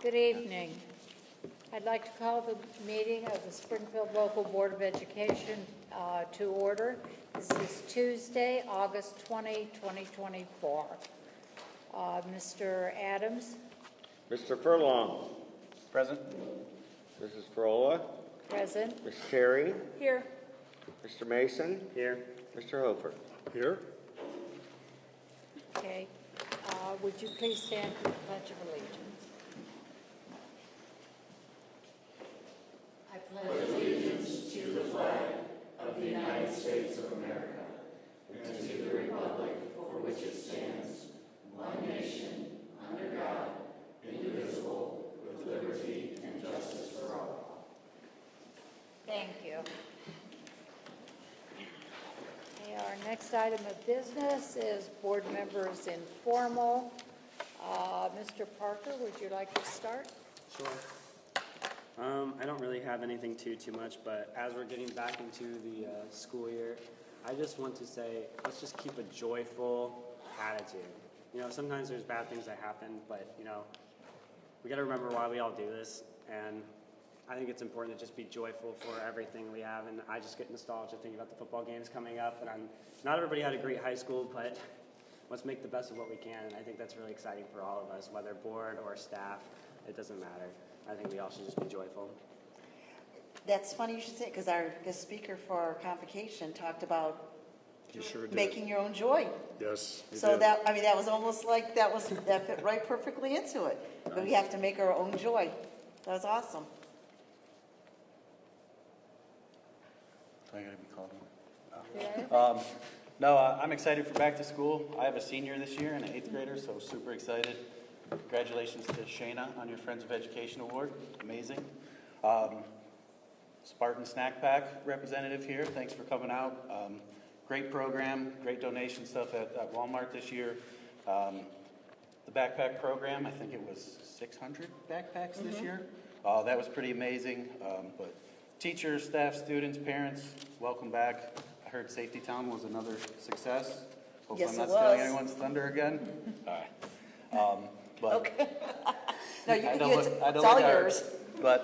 Good evening. I'd like to call the meeting of the Springfield Local Board of Education to order. This is Tuesday, August 20, 2024. Mr. Adams? Mr. Furlong. Present. Mrs. Frola. Present. Ms. Terry. Here. Mr. Mason. Here. Mr. Hofer. Here. Okay. Would you please stand for the Pledge of Allegiance? I pledge allegiance to the flag of the United States of America and to the republic for which it stands, one nation, under God, indivisible, with liberty and justice for all. Thank you. Okay, our next item of business is board members informal. Mr. Parker, would you like to start? Sure. I don't really have anything too much, but as we're getting back into the school year, I just want to say, let's just keep a joyful attitude. You know, sometimes there's bad things that happen, but, you know, we got to remember why we all do this, and I think it's important to just be joyful for everything we have, and I just get nostalgia thinking about the football games coming up, and not everybody had a great high school, but let's make the best of what we can, and I think that's really exciting for all of us, whether board or staff, it doesn't matter. I think we all should just be joyful. That's funny you should say it, because our guest speaker for our convocation talked about You sure did. making your own joy. Yes. You So did. that was almost like that fit right perfectly into it. But we have to make our own joy. That was awesome. I gotta be called Yeah. on. No, I'm excited for back to school. I have a senior this year and an 8th grader, so super excited. Congratulations to Shayna on your Friends of Education Award. Amazing. Spartan Snack Pack representative here. Thanks for coming out. Great program, great donation stuff at Walmart this year. The backpack program, I think it was 600 backpacks this year. That was pretty amazing. But teachers, staff, students, parents, welcome back. I heard Safety Town was another success. Hopefully Yes, I'm not it stealing was. anyone's thunder again. All right. But Okay. No, you I can don't get look- I it's don't all look hard. yours. But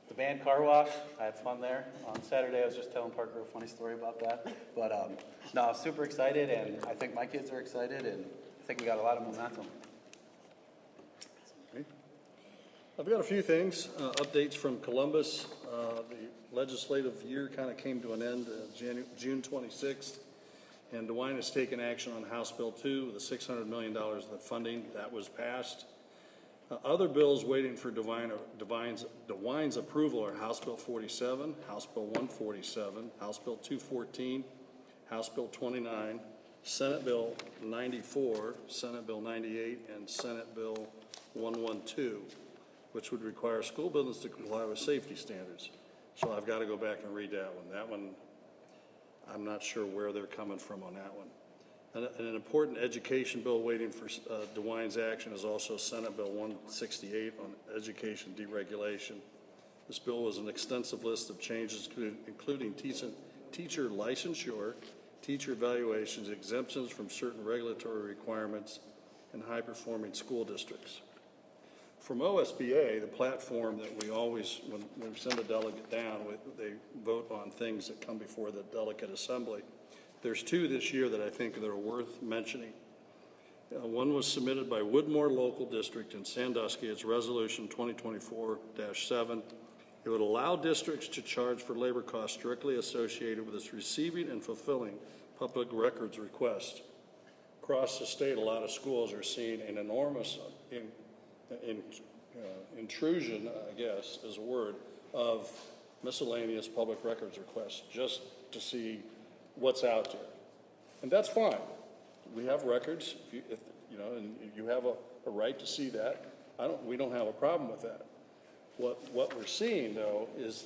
the band car wash, I had fun there. On Saturday, I was just telling Parker a funny story about that. But no, super excited, and I think my kids are excited, and I think we got a lot of momentum. I've got a few things, updates from Columbus. The legislative year kind of came to an end June 26th, and DeWine has taken action on House Bill 2 with the $600 million of the funding that was passed. Other bills waiting for DeWine's approval are House Bill 47, House Bill 147, House Bill 214, House Bill 29, Senate Bill 94, Senate Bill 98, and Senate Bill 112, which would require school buildings to comply with safety standards. So I've got to go back and read that one. That one, I'm not sure where they're coming from on that one. An important education bill waiting for DeWine's action is also Senate Bill 168 on education deregulation. This bill was an extensive list of changes, including teacher licensure, teacher evaluations, exemptions from certain regulatory requirements, and high-performing school districts. From OSBA, the platform that we always, when we send a delegate down, they vote on things that come before the delegate assembly. There's two this year that I think that are worth mentioning. One was submitted by Woodmore Local District in Sandusky. It's Resolution 2024-7. It would allow districts to charge for labor costs directly associated with its receiving and fulfilling public records requests. Across the state, a lot of schools are seeing an enormous intrusion, I guess is a word, of miscellaneous public records requests just to see what's out there. And that's fine. We have records, and you have a right to see that. We don't have a problem with that. What we're seeing, though, is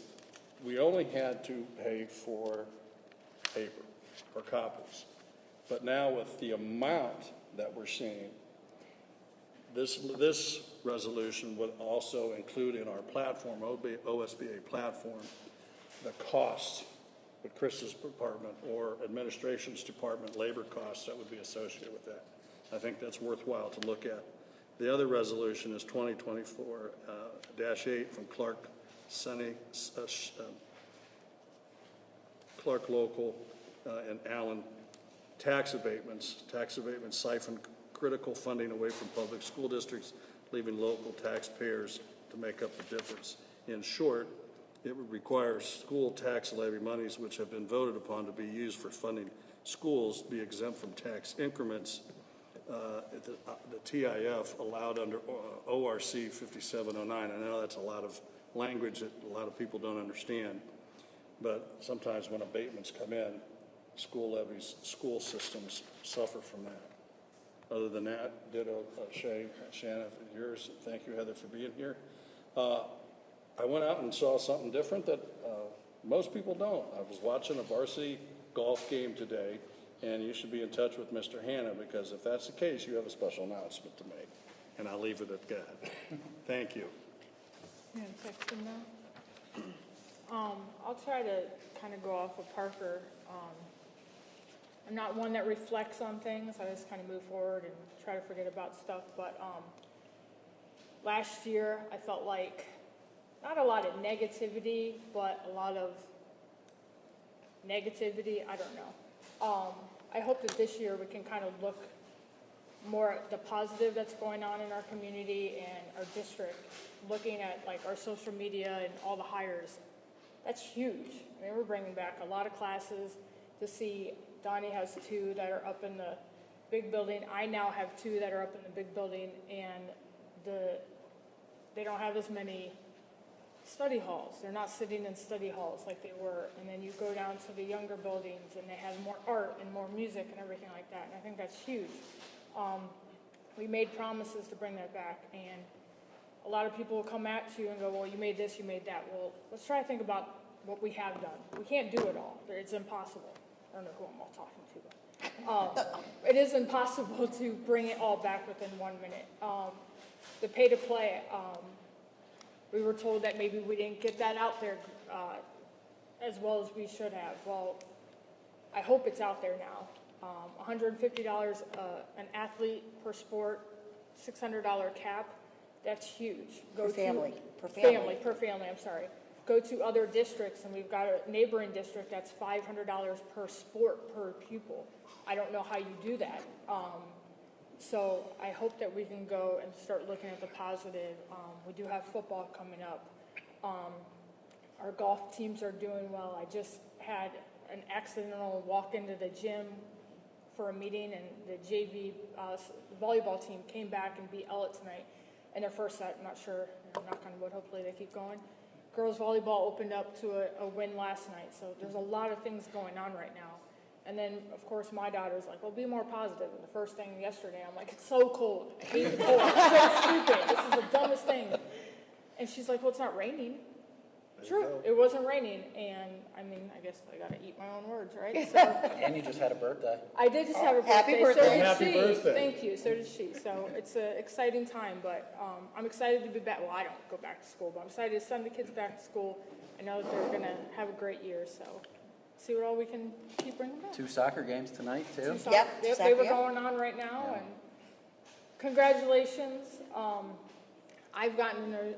we only had to pay for paper or copies. But now with the amount that we're seeing, this resolution would also include in our platform, OSBA platform, the cost with Chris's department or administration's department labor costs that would be associated with that. I think that's worthwhile to look at. The other resolution is 2024-8 from Clark Clark Local and Allen. Tax abatements siphon critical funding away from public school districts, leaving local taxpayers to make up the difference. In short, it would require school tax levy monies which have been voted upon to be used for funding schools be exempt from tax increments. The TIF allowed under ORC 5709. I know that's a lot of language that a lot of people don't understand, but sometimes when abatements come in, school levies, school systems suffer from that. Other than that, ditto, Shannon, yours. Thank you, Heather, for being here. I went out and saw something different that most people don't. I was watching a varsity golf game today, and you should be in touch with Mr. Hanna, because if that's the case, you have a special announcement to make. And I'll leave it at that. Thank you. You want to text him now? I'll try to kind of go off of Parker. I'm not one that reflects on things. I just kind of move forward and try to forget about stuff. But last year, I felt like not a lot of negativity, but a lot of negativity. I don't know. I hope that this year we can kind of look more at the positive that's going on in our community and our district, looking at like our social media and all the hires. That's huge. I mean, we're bringing back a lot of classes to see. Donnie has 2 that are up in the big building. I now have 2 that are up in the big building, and they don't have as many study halls. They're not sitting in study halls like they were. And then you go down to the younger buildings, and they have more art and more music and everything like that. And I think that's huge. We made promises to bring that back, and a lot of people will come at you and go, well, you made this, you made that. Well, let's try to think about what we have done. We can't do it all. It's impossible. I don't know who I'm all talking to, but it is impossible to bring it all back within 1 minute. The pay to play, we were told that maybe we didn't get that out there as well as we should have. Well, I hope it's out there now. $150 an athlete per sport, $600 cap. That's huge. Per family. Per family, I'm sorry. Go to other districts, and we've got a neighboring district that's $500 per sport per pupil. I don't know how you do that. So I hope that we can go and start looking at the positive. We do have football coming up. Our golf teams are doing well. I just had an accidental walk into the gym for a meeting, and the JV volleyball team came back and beat Ellett tonight in their first set. I'm not sure, knock on wood, hopefully they keep going. Girls volleyball opened up to a win last night, so there's a lot of things going on right now. And then, of course, my daughter's like, well, be more positive. And the first thing yesterday, I'm like, it's so cold. I hate the cold. It's so stupid. This is the dumbest thing. And she's like, well, it's not raining. True, it wasn't raining, and I mean, I guess I gotta eat my own words, right? So, And you just had a birthday. I did just have a birthday. Happy birthday. So did Happy she. birthday. Thank you. So did she. So it's an exciting time, but I'm excited to be back. Well, I don't go back to school, but I'm excited to send the kids back to school. I know that they're gonna have a great year. So see what all we can keep bringing back. 2 soccer games tonight, too. Yep, They exactly, were yep. going on right now, and congratulations. I've gotten to know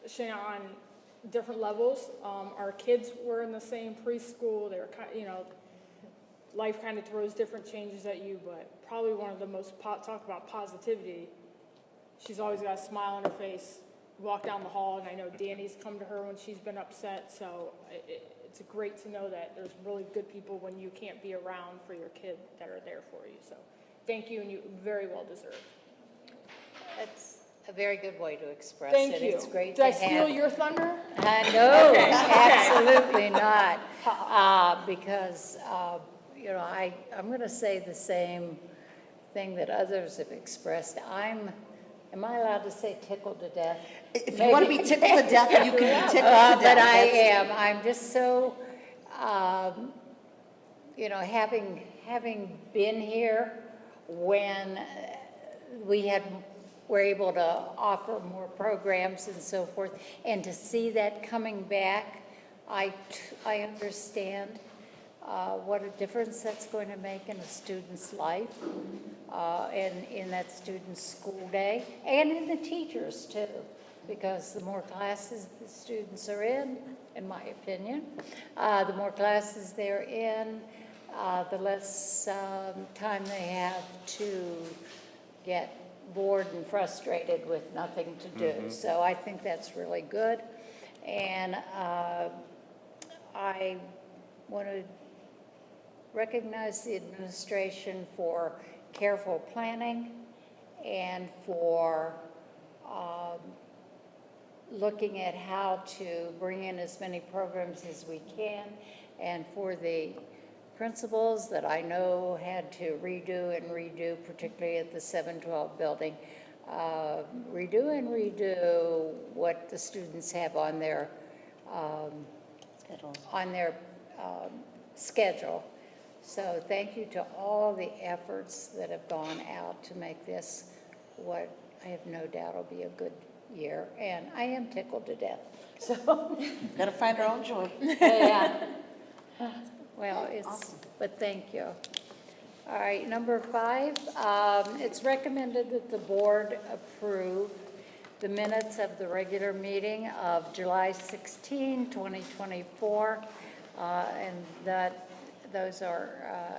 Shana on different levels. Our kids were in the same preschool. They were life kind of throws different changes at you, but probably one of the most, talk about positivity, she's always got a smile on her face. Walk down the hall, and I know Danny's come to her when she's been upset, so it's great to know that there's really good people when you can't be around for your kid that are there for you. So thank you, and you very well deserved. That's a very good way to express Thank it. you. It's great Did to I have. steal your thunder? No, absolutely not. Because, I'm going to say the same thing that others have expressed. Am I allowed to say tickled to death? If you want to be tickled to death, you can be tickled to death. But I That's- am. I'm just so, having been here when we were able to offer more programs and so forth, and to see that coming back, I understand what a difference that's going to make in a student's life. in that student's school day, and in the teachers too, because the more classes the students are in my opinion, the more classes they're in, the less time they have to get bored and frustrated with nothing to do. So I think that's really good. And I want to recognize the administration for careful planning and for looking at how to bring in as many programs as we can, and for the principals that I know had to redo, particularly at the 712 building, redo what the students have on their Schedules. schedule. So thank you to all the efforts that have gone out to make this what I have no doubt will be a good year. And I am tickled to death. So, Gotta find our own joy. yeah. Well, but thank you. All right, number 5, it's recommended that the board approve the minutes of the regular meeting of July 16, 2024, and those are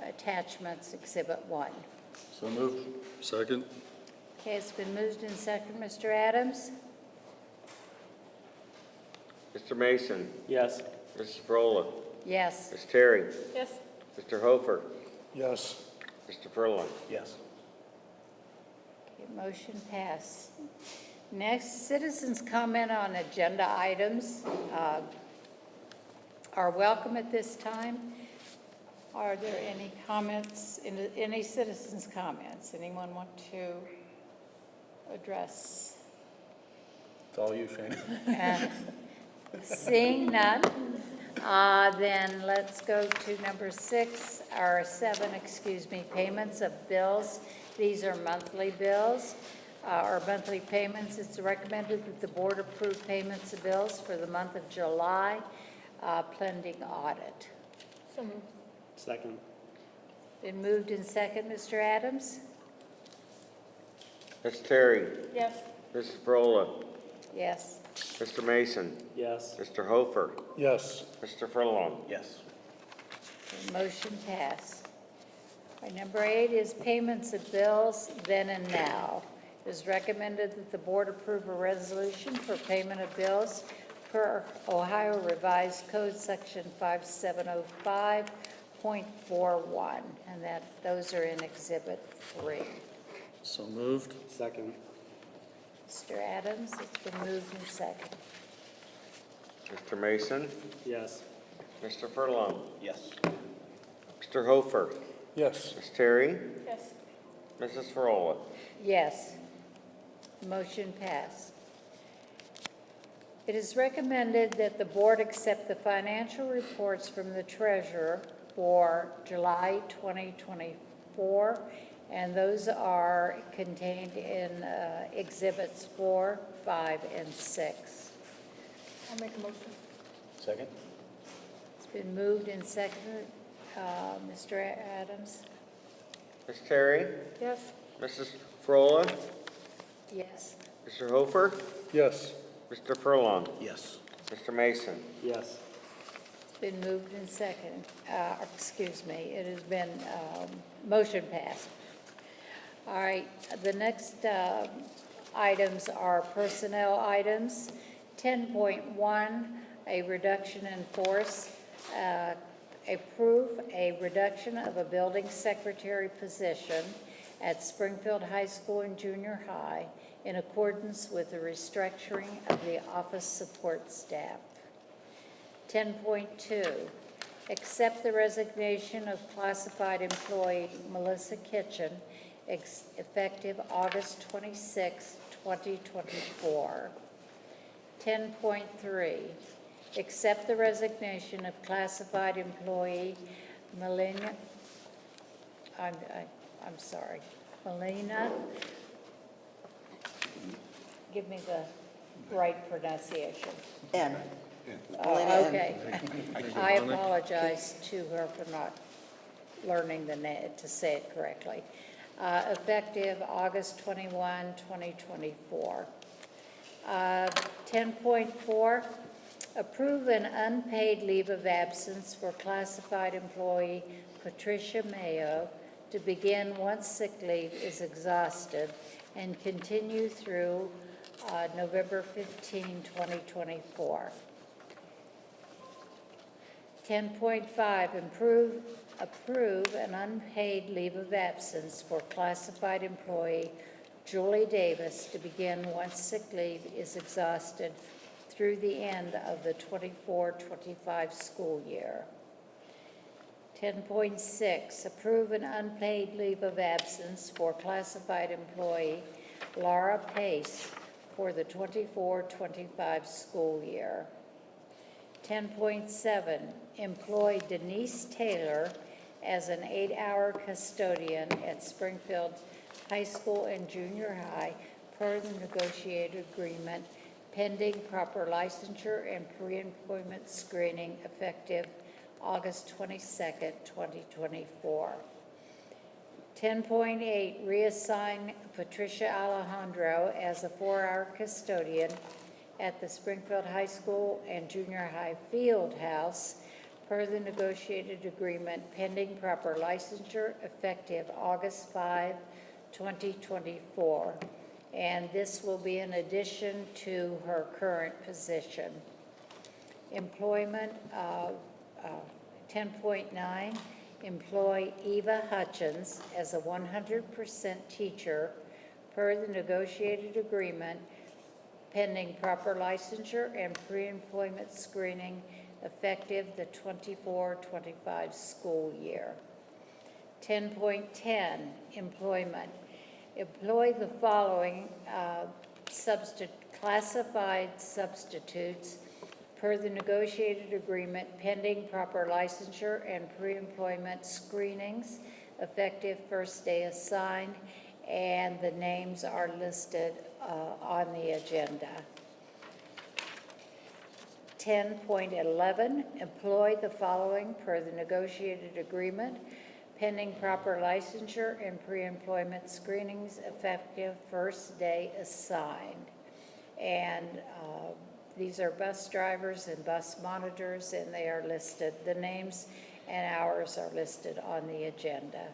attachments, Exhibit 1. So moved. Second. Okay, it's been moved and seconded. Mr. Adams? Mr. Mason, Yes. Mrs. Frola, Yes. Ms. Terry, Yes. Mr. Hofer, Yes. Mr. Furlong. Yes. Okay, motion passed. Next, citizens' comment on agenda items are welcome at this time. Are there any comments, any citizens' comments? Anyone want to address? It's all you, Shane. Seeing none, then let's go to number 6, or 7, payments of bills. These are monthly bills, or monthly payments. It's recommended that the board approve payments of bills for the month of July, pending audit. So moved. Second. Been moved in second, Mr. Adams? Ms. Terry, Yes. Mrs. Frola, Yes. Mr. Mason, Yes. Mr. Hofer, Yes. Mr. Furlong. Yes. The motion passed. All right, number 8 is payments of bills then and now. It is recommended that the board approve a resolution for payment of bills per Ohio Revised Code Section 5705.41, and those are in Exhibit 3. So moved. Second. Mr. Adams, it's been moved and second. Mr. Mason, Yes. Mr. Furlong, Yes. Mr. Hofer, Yes. Ms. Terry, Yes. Mrs. Frola. Yes. Motion passed. It is recommended that the board accept the financial reports from the treasurer for July 2024, and those are contained in Exhibits 4, 5, and 6. I'll make a motion. Second? It's been moved and seconded. Mr. Adams? Ms. Terry, Yes. Mrs. Frola, Yes. Mr. Hofer, Yes. Mr. Furlong, Yes. Mr. Mason. Yes. It's been moved and seconded. It has been, motion passed. All right, the next items are personnel items. 10.1, a reduction in force. Approve a reduction of a building secretary position at Springfield High School and Junior High in accordance with the restructuring of the office support staff. 10.2, accept the resignation of classified employee Melissa Kitchen, effective August 26, 2024. 10.3, accept the resignation of classified employee Melina, Melina, give me the right pronunciation. N. Okay. I apologize to her for not learning to say it correctly. effective August 21, 2024. 10.4, approve an unpaid leave of absence for classified employee Patricia Mayo to begin once sick leave is exhausted and continue through November 15, 2024. 10.5, approve an unpaid leave of absence for classified employee Julie Davis to begin once sick leave is exhausted through the end of the 24-25 school year. 10.6, approve an unpaid leave of absence for classified employee Laura Pace for the 24-25 school year. 10.7, employ Denise Taylor as an 8-hour custodian at Springfield High School and Junior High per the negotiated agreement pending proper licensure and pre-employment screening effective August 22nd, 2024. 10.8, reassign Patricia Alejandro as a 4-hour custodian at the Springfield High School and Junior High Field House per the negotiated agreement pending proper licensure effective August 5, 2024. And this will be in addition to her current position. Employment of 10.9, employ Eva Hutchins as a 100% teacher per the negotiated agreement pending proper licensure and pre-employment screening effective the 24-25 school year. 10.10, employment. Employ the following classified substitutes per the negotiated agreement pending proper licensure and pre-employment screenings effective first day assigned, and the names are listed on the agenda. 10.11, employ the following per the negotiated agreement pending proper licensure and pre-employment screenings effective first day assigned. And these are bus drivers and bus monitors, and they are listed. The names and hours are listed on the agenda.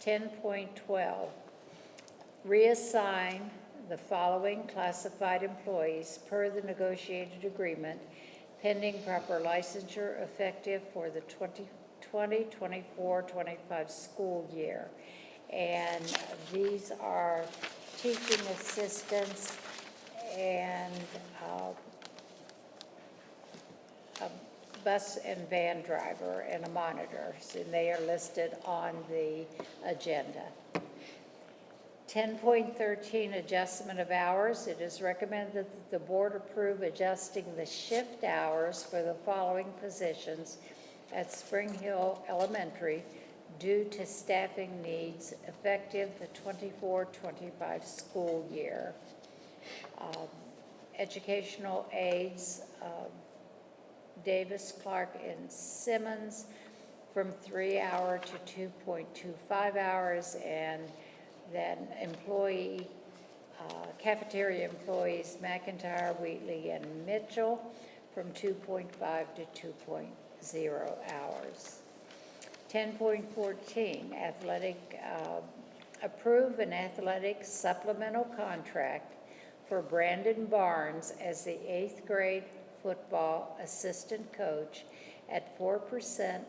10.12, reassign the following classified employees per the negotiated agreement pending proper licensure effective for the 2024-25 school year. And these are teaching assistants and a bus and van driver and a monitor, and they are listed on the agenda. 10.13, adjustment of hours. It is recommended that the board approve adjusting the shift hours for the following positions at Spring Hill Elementary due to staffing needs effective the 24-25 school year. Educational aides, Davis, Clark, and Simmons from 3 hour to 2.25 hours, and then cafeteria employees, McIntyre, Wheatley, and Mitchell from 2.5 to 2.0 hours. 10.14, athletic, approve an athletic supplemental contract for Brandon Barnes as the 8th grade football assistant coach at 4%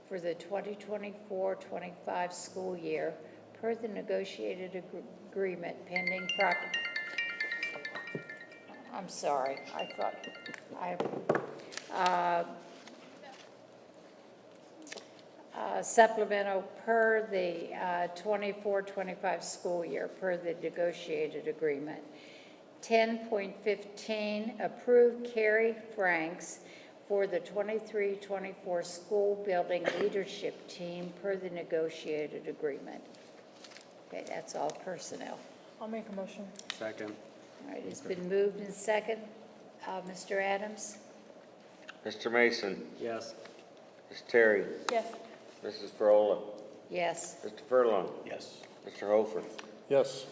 for the 2024-25 school year per the negotiated agreement pending proper. I'm sorry, I thought supplemental per the 24-25 school year per the negotiated agreement. 10.15, approve Carrie Franks for the 23-24 school building leadership team per the negotiated agreement. Okay, that's all personnel. I'll make a motion. Second. All right, it's been moved and second. Mr. Adams? Mr. Mason, Yes. Ms. Terry, Yes. Mrs. Frola, Yes. Mr. Furlong, Yes. Mr. Hofer. Yes.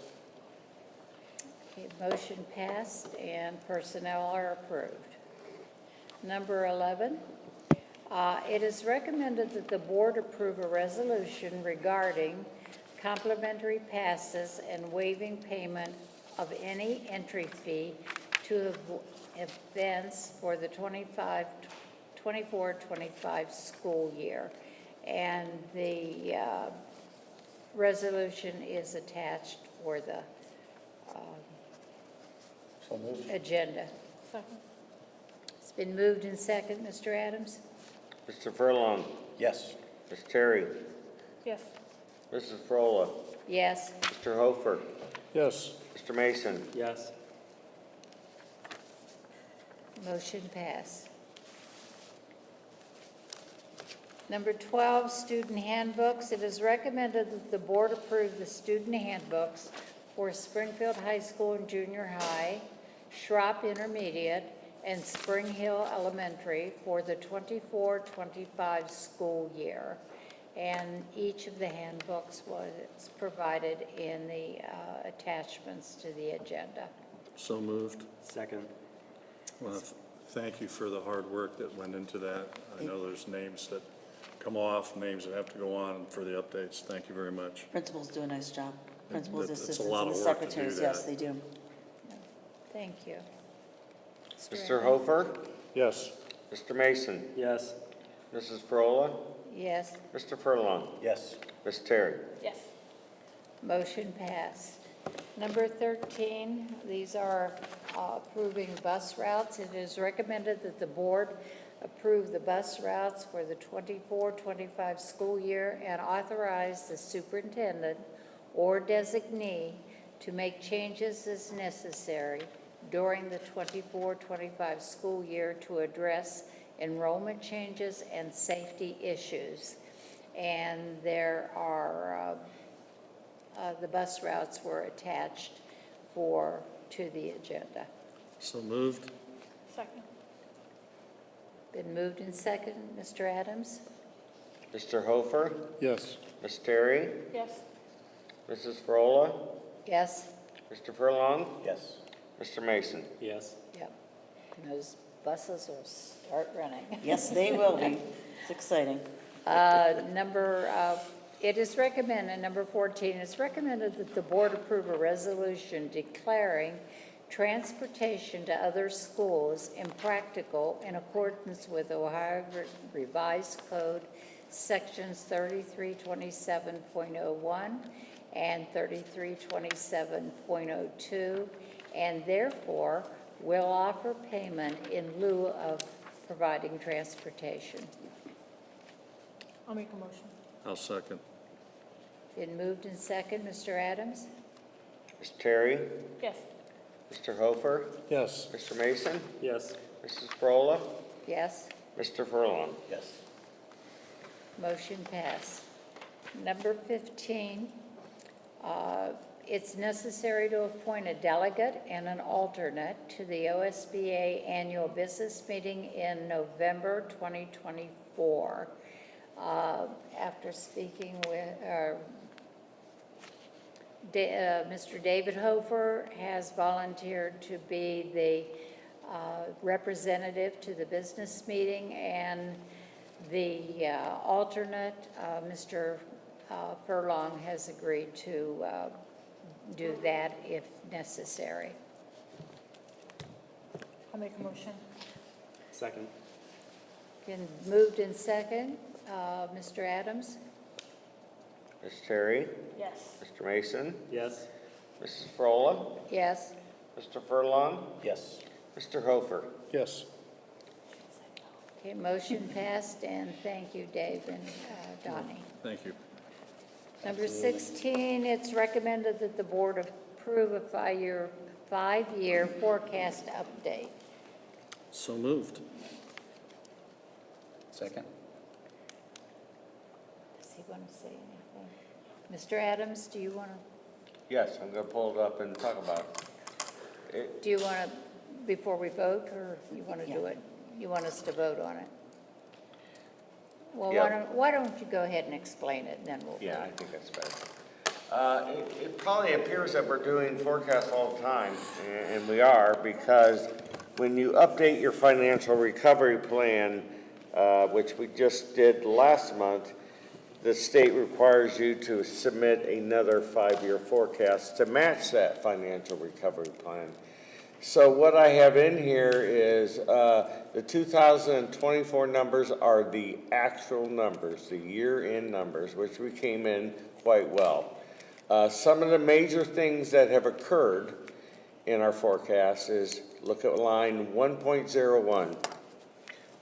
Okay, motion passed and personnel are approved. Number 11, it is recommended that the board approve a resolution regarding complimentary passes and waiving payment of any entry fee to events for the 24-25 school year. And the resolution is attached for the agenda. Second. It's been moved and second. Mr. Adams? Mr. Furlong. Yes. Ms. Terry. Yes. Mrs. Frola. Yes. Mr. Hofer. Yes. Mr. Mason. Yes. Motion passed. Number 12, student handbooks. It is recommended that the board approve the student handbooks for Springfield High School and Junior High, Schropp Intermediate, and Spring Hill Elementary for the 24-25 school year. And each of the handbooks was provided in the attachments to the agenda. So moved. Second. Well, thank you for the hard work that went into that. I know there's names that come off, names that have to go on for the updates. Thank you very much. Principals do a nice job. Principals, It's a assistants, lot and the of work to do secretaries, yes, that. they do. Thank you. Mr. Hofer. Yes. Mr. Mason. Yes. Mrs. Frola. Yes. Mr. Furlong. Yes. Ms. Terry. Yes. Motion passed. Number 13, these are approving bus routes. It is recommended that the board approve the bus routes for the 24-25 school year and authorize the superintendent or designee to make changes as necessary during the 24-25 school year to address enrollment changes and safety issues. And there are the bus routes were attached to the agenda. So moved. Second. Been moved and second. Mr. Adams? Mr. Hofer. Yes. Ms. Terry. Yes. Mrs. Frola. Yes? Mr. Furlong. Yes. Mr. Mason. Yes. Yep. And those buses will start running. Yes, they will be. It's exciting. It is recommended, number 14, it's recommended that the board approve a resolution declaring transportation to other schools impractical in accordance with Ohio Revised Code Sections 3327.01 and 3327.02, and therefore will offer payment in lieu of providing transportation. I'll make a motion. I'll second. Been moved and second. Mr. Adams? Ms. Terry. Yes. Mr. Hofer. Yes. Mr. Mason. Yes. Mrs. Frola. Yes. Mr. Furlong. Yes. Motion passed. Number 15, it's necessary to appoint a delegate and an alternate to the OSBA Annual Business Meeting in November 2024. After speaking with Mr. David Hofer has volunteered to be the representative to the business meeting, and the alternate, Mr. Furlong, has agreed to do that if necessary. I'll make a motion. Second. Been moved in second. Mr. Adams? Ms. Terry. Yes. Mr. Mason. Yes. Mrs. Frola. Yes. Mr. Furlong. Yes. Mr. Hofer. Yes. Okay, motion passed, and thank you, Dave and Donnie. Thank you. Number 16, it's recommended that the board approve a five-year forecast update. So moved. Second. Does he want to say anything? Mr. Adams, do you want to, Yes, I'm going to pull it up and talk about it. do you want to, before we vote, or you want to do Yeah. it? You want us to vote on it? Well, Yeah. why don't you go ahead and explain it, and then we'll Yeah, I vote. think that's better. It probably appears that we're doing forecasts all the time, and we are, because when you update your financial recovery plan, which we just did last month, the state requires you to submit another 5-year forecast to match that financial recovery plan. So what I have in here is the 2024 numbers are the actual numbers, the year-end numbers, which we came in quite well. Some of the major things that have occurred in our forecast is, look at line 1.01.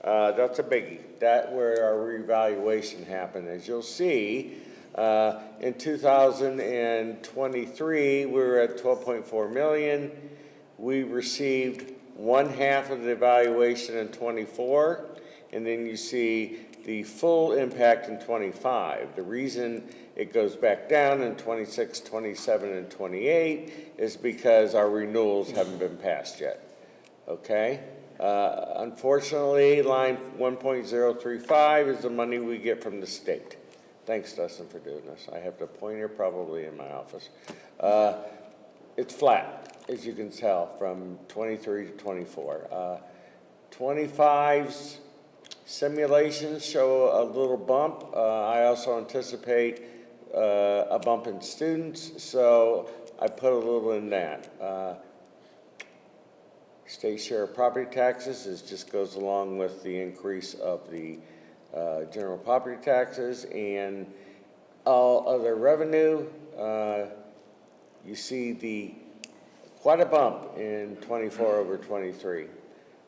That's a biggie. That's where our revaluation happened. As you'll see, in 2023, we were at 12.4 million. We received 1/2 of the evaluation in 24, and then you see the full impact in 25. The reason it goes back down in 26, 27, and 28 is because our renewals haven't been passed yet, okay? Unfortunately, line 1.035 is the money we get from the state. Thanks, Dustin, for doing this. I have the pointer probably in my office. It's flat, as you can tell, from 23 to 24. 25's simulations show a little bump. I also anticipate a bump in students, so I put a little in that. State share of property taxes just goes along with the increase of the general property taxes, and all other revenue. You see quite a bump in 24 over 23.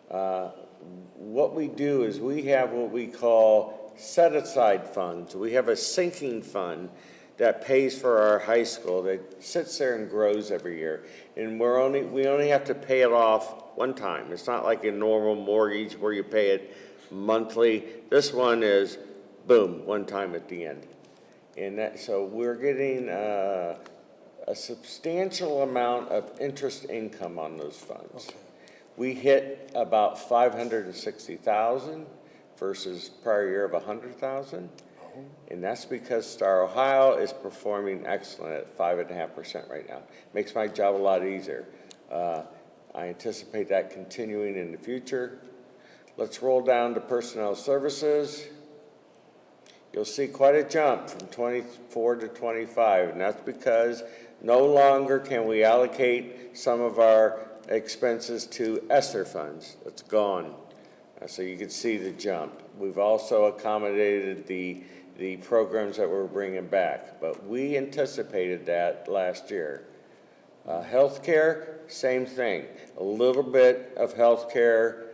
What we do is we have what we call set-aside funds. We have a sinking fund that pays for our high school that sits there and grows every year. And we only have to pay it off one time. It's not like a normal mortgage where you pay it monthly. This one is, boom, one time at the end. And so we're getting a substantial amount of interest income on those funds. Okay. We hit about 560,000 versus prior year of 100,000. And that's because Star Ohio is performing excellent at 5.5% right now. Makes my job a lot easier. I anticipate that continuing in the future. Let's roll down to personnel services. You'll see quite a jump from 24 to 25, and that's because no longer can we allocate some of our expenses to ESSER funds. That's gone. So you can see the jump. We've also accommodated the programs that we're bringing back, but we anticipated that last year. Healthcare, same thing. A little bit of healthcare.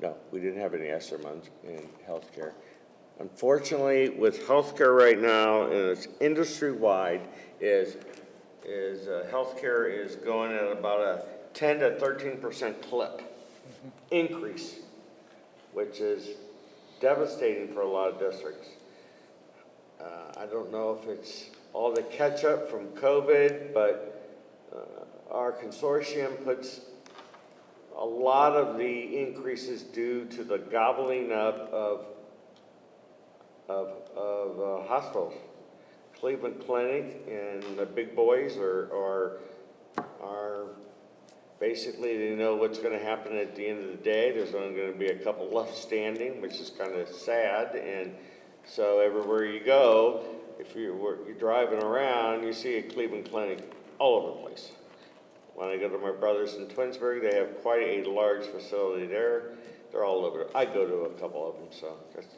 No, we didn't have any ESSER funds in healthcare. Unfortunately, with healthcare right now, and it's industry-wide, healthcare is going at about a 10 to 13% clip increase, which is devastating for a lot of districts. I don't know if it's all the catch-up from COVID, but our consortium puts a lot of the increases due to the gobbling up of hospitals. Cleveland Clinic and the big boys are basically, they know what's going to happen at the end of the day. There's only going to be a couple left standing, which is kind of sad. And so everywhere you go, if you're driving around, you see a Cleveland Clinic all over the place. When I go to my brothers in Twinsburg, they have quite a large facility there. They're all over. I go to a couple of them, so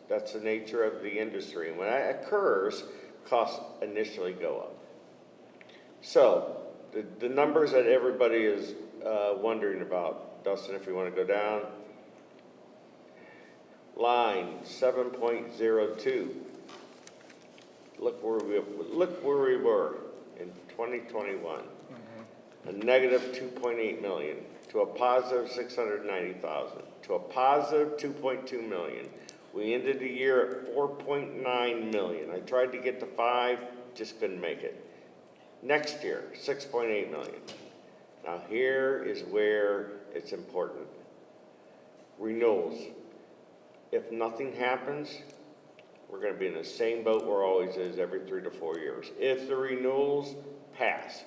that's the nature of the industry. And when that occurs, costs initially go up. So the numbers that everybody is wondering about, Dustin, if you want to go down, line 7.02. Look where we were in 2021. A negative 2.8 million to a positive 690,000 to a positive 2.2 million. We ended the year at 4.9 million. I tried to get to 5, just couldn't make it. Next year, 6.8 million. Now here is where it's important. Renewals. If nothing happens, we're gonna be in the same boat we're always is every 3 to 4 years. If the renewals pass,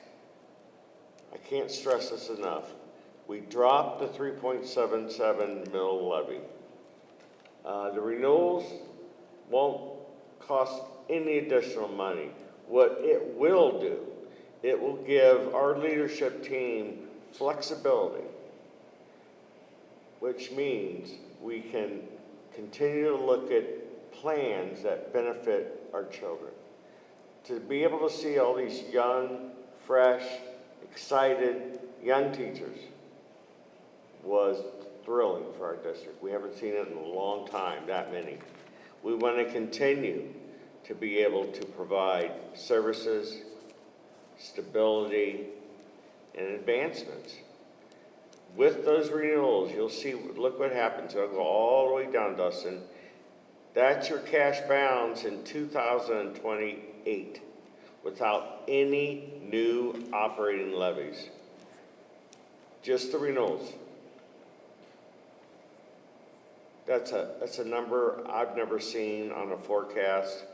I can't stress this enough, we dropped the 3.77 mil levy. The renewals won't cost any additional money. What it will do, it will give our leadership team flexibility, which means we can continue to look at plans that benefit our children. To be able to see all these young, fresh, excited young teachers was thrilling for our district. We haven't seen it in a long time, that many. We want to continue to be able to provide services, stability, and advancements. With those renewals, you'll see, look what happens. It'll go all the way down, Dustin. That's your cash balance in 2028 without any new operating levies. Just the renewals. That's a number I've never seen on a forecast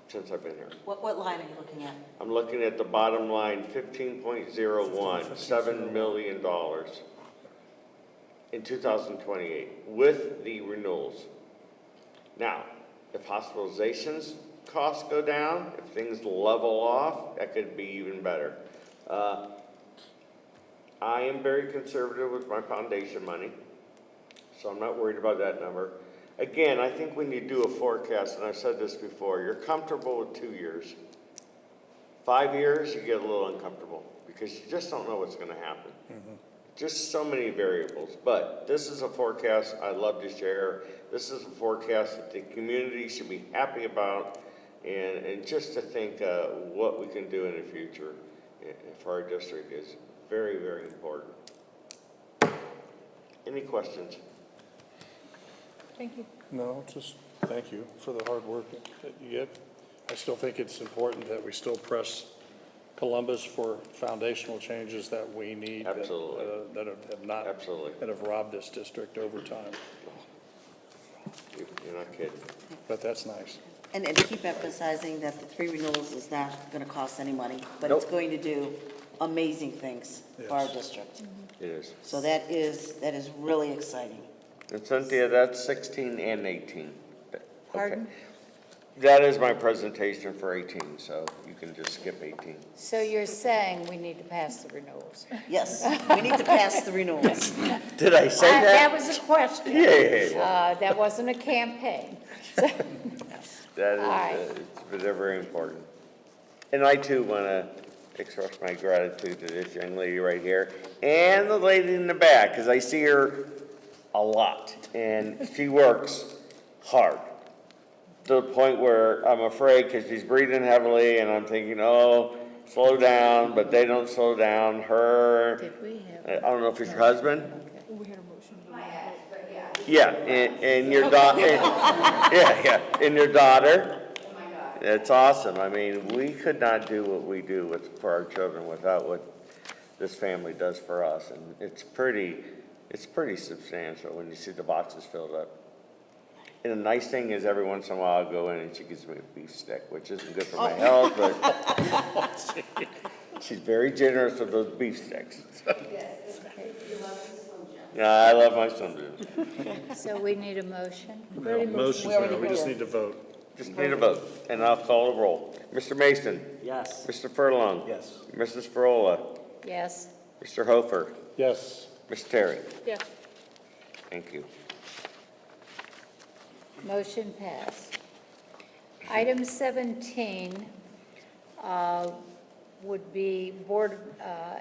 since I've been here. What line are you looking at? I'm looking at the bottom line, 15.01, $7 million in 2028 with the renewals. Now, if hospitalizations costs go down, if things level off, that could be even better. I am very conservative with my foundation money, so I'm not worried about that number. Again, I think when you do a forecast, and I've said this before, you're comfortable with 2 years. 5 years, you get a little uncomfortable because you just don't know what's going to happen. Just so many variables. But this is a forecast I'd love to share. This is a forecast that the community should be happy about, and just to think what we can do in the future for our district is very, very important. Any questions? Thank you. No, just thank you for the hard work that you get. I still think it's important that we still press Columbus for foundational changes that we need. Absolutely. That have not. Absolutely. That have robbed this district over time, You're not kidding. but that's nice. And keep emphasizing that the 3 renewals is not going to cost any money, but it's Nope. going to do amazing things for our Yes. district. It is. So that is really exciting. And Cynthia, that's 16 and 18. Okay. Pardon? That is my presentation for 18, so you can just skip 18. So you're saying we need to pass the renewals? Yes, we need to pass the renewals. Did I say That that? was a question. Yeah. That wasn't a campaign. That All right. is, they're very important. And I too want to express my gratitude to this young lady right here and the lady in the back, because I see her a lot, and she works hard to the point where I'm afraid, because she's breathing heavily, and I'm thinking, oh, slow down, but they don't slow down. Her, Did we I have? don't know if it's your husband? We had a motion. Yeah, and your daughter, yeah, and your daughter. It's awesome. I mean, we could not do what we do for our children without what this family does for us, and it's pretty substantial when you see the boxes filled up. And the nice thing is, every once in a while, I'll go in and she gives me a beef stick, which isn't good for my health, but she's very generous with those beef sticks. Yeah, I love my Slim Jims. So we need a motion? No, motion's We already there, we just voted. need to vote. Just need a vote, and I'll call a roll. Mr. Mason, Yes. Mr. Furlong. Yes. Mrs. Frola, Yes? Mr. Hofer, Yes. Ms. Terry. Yes. Thank you. Motion passed. Item 17 would be Board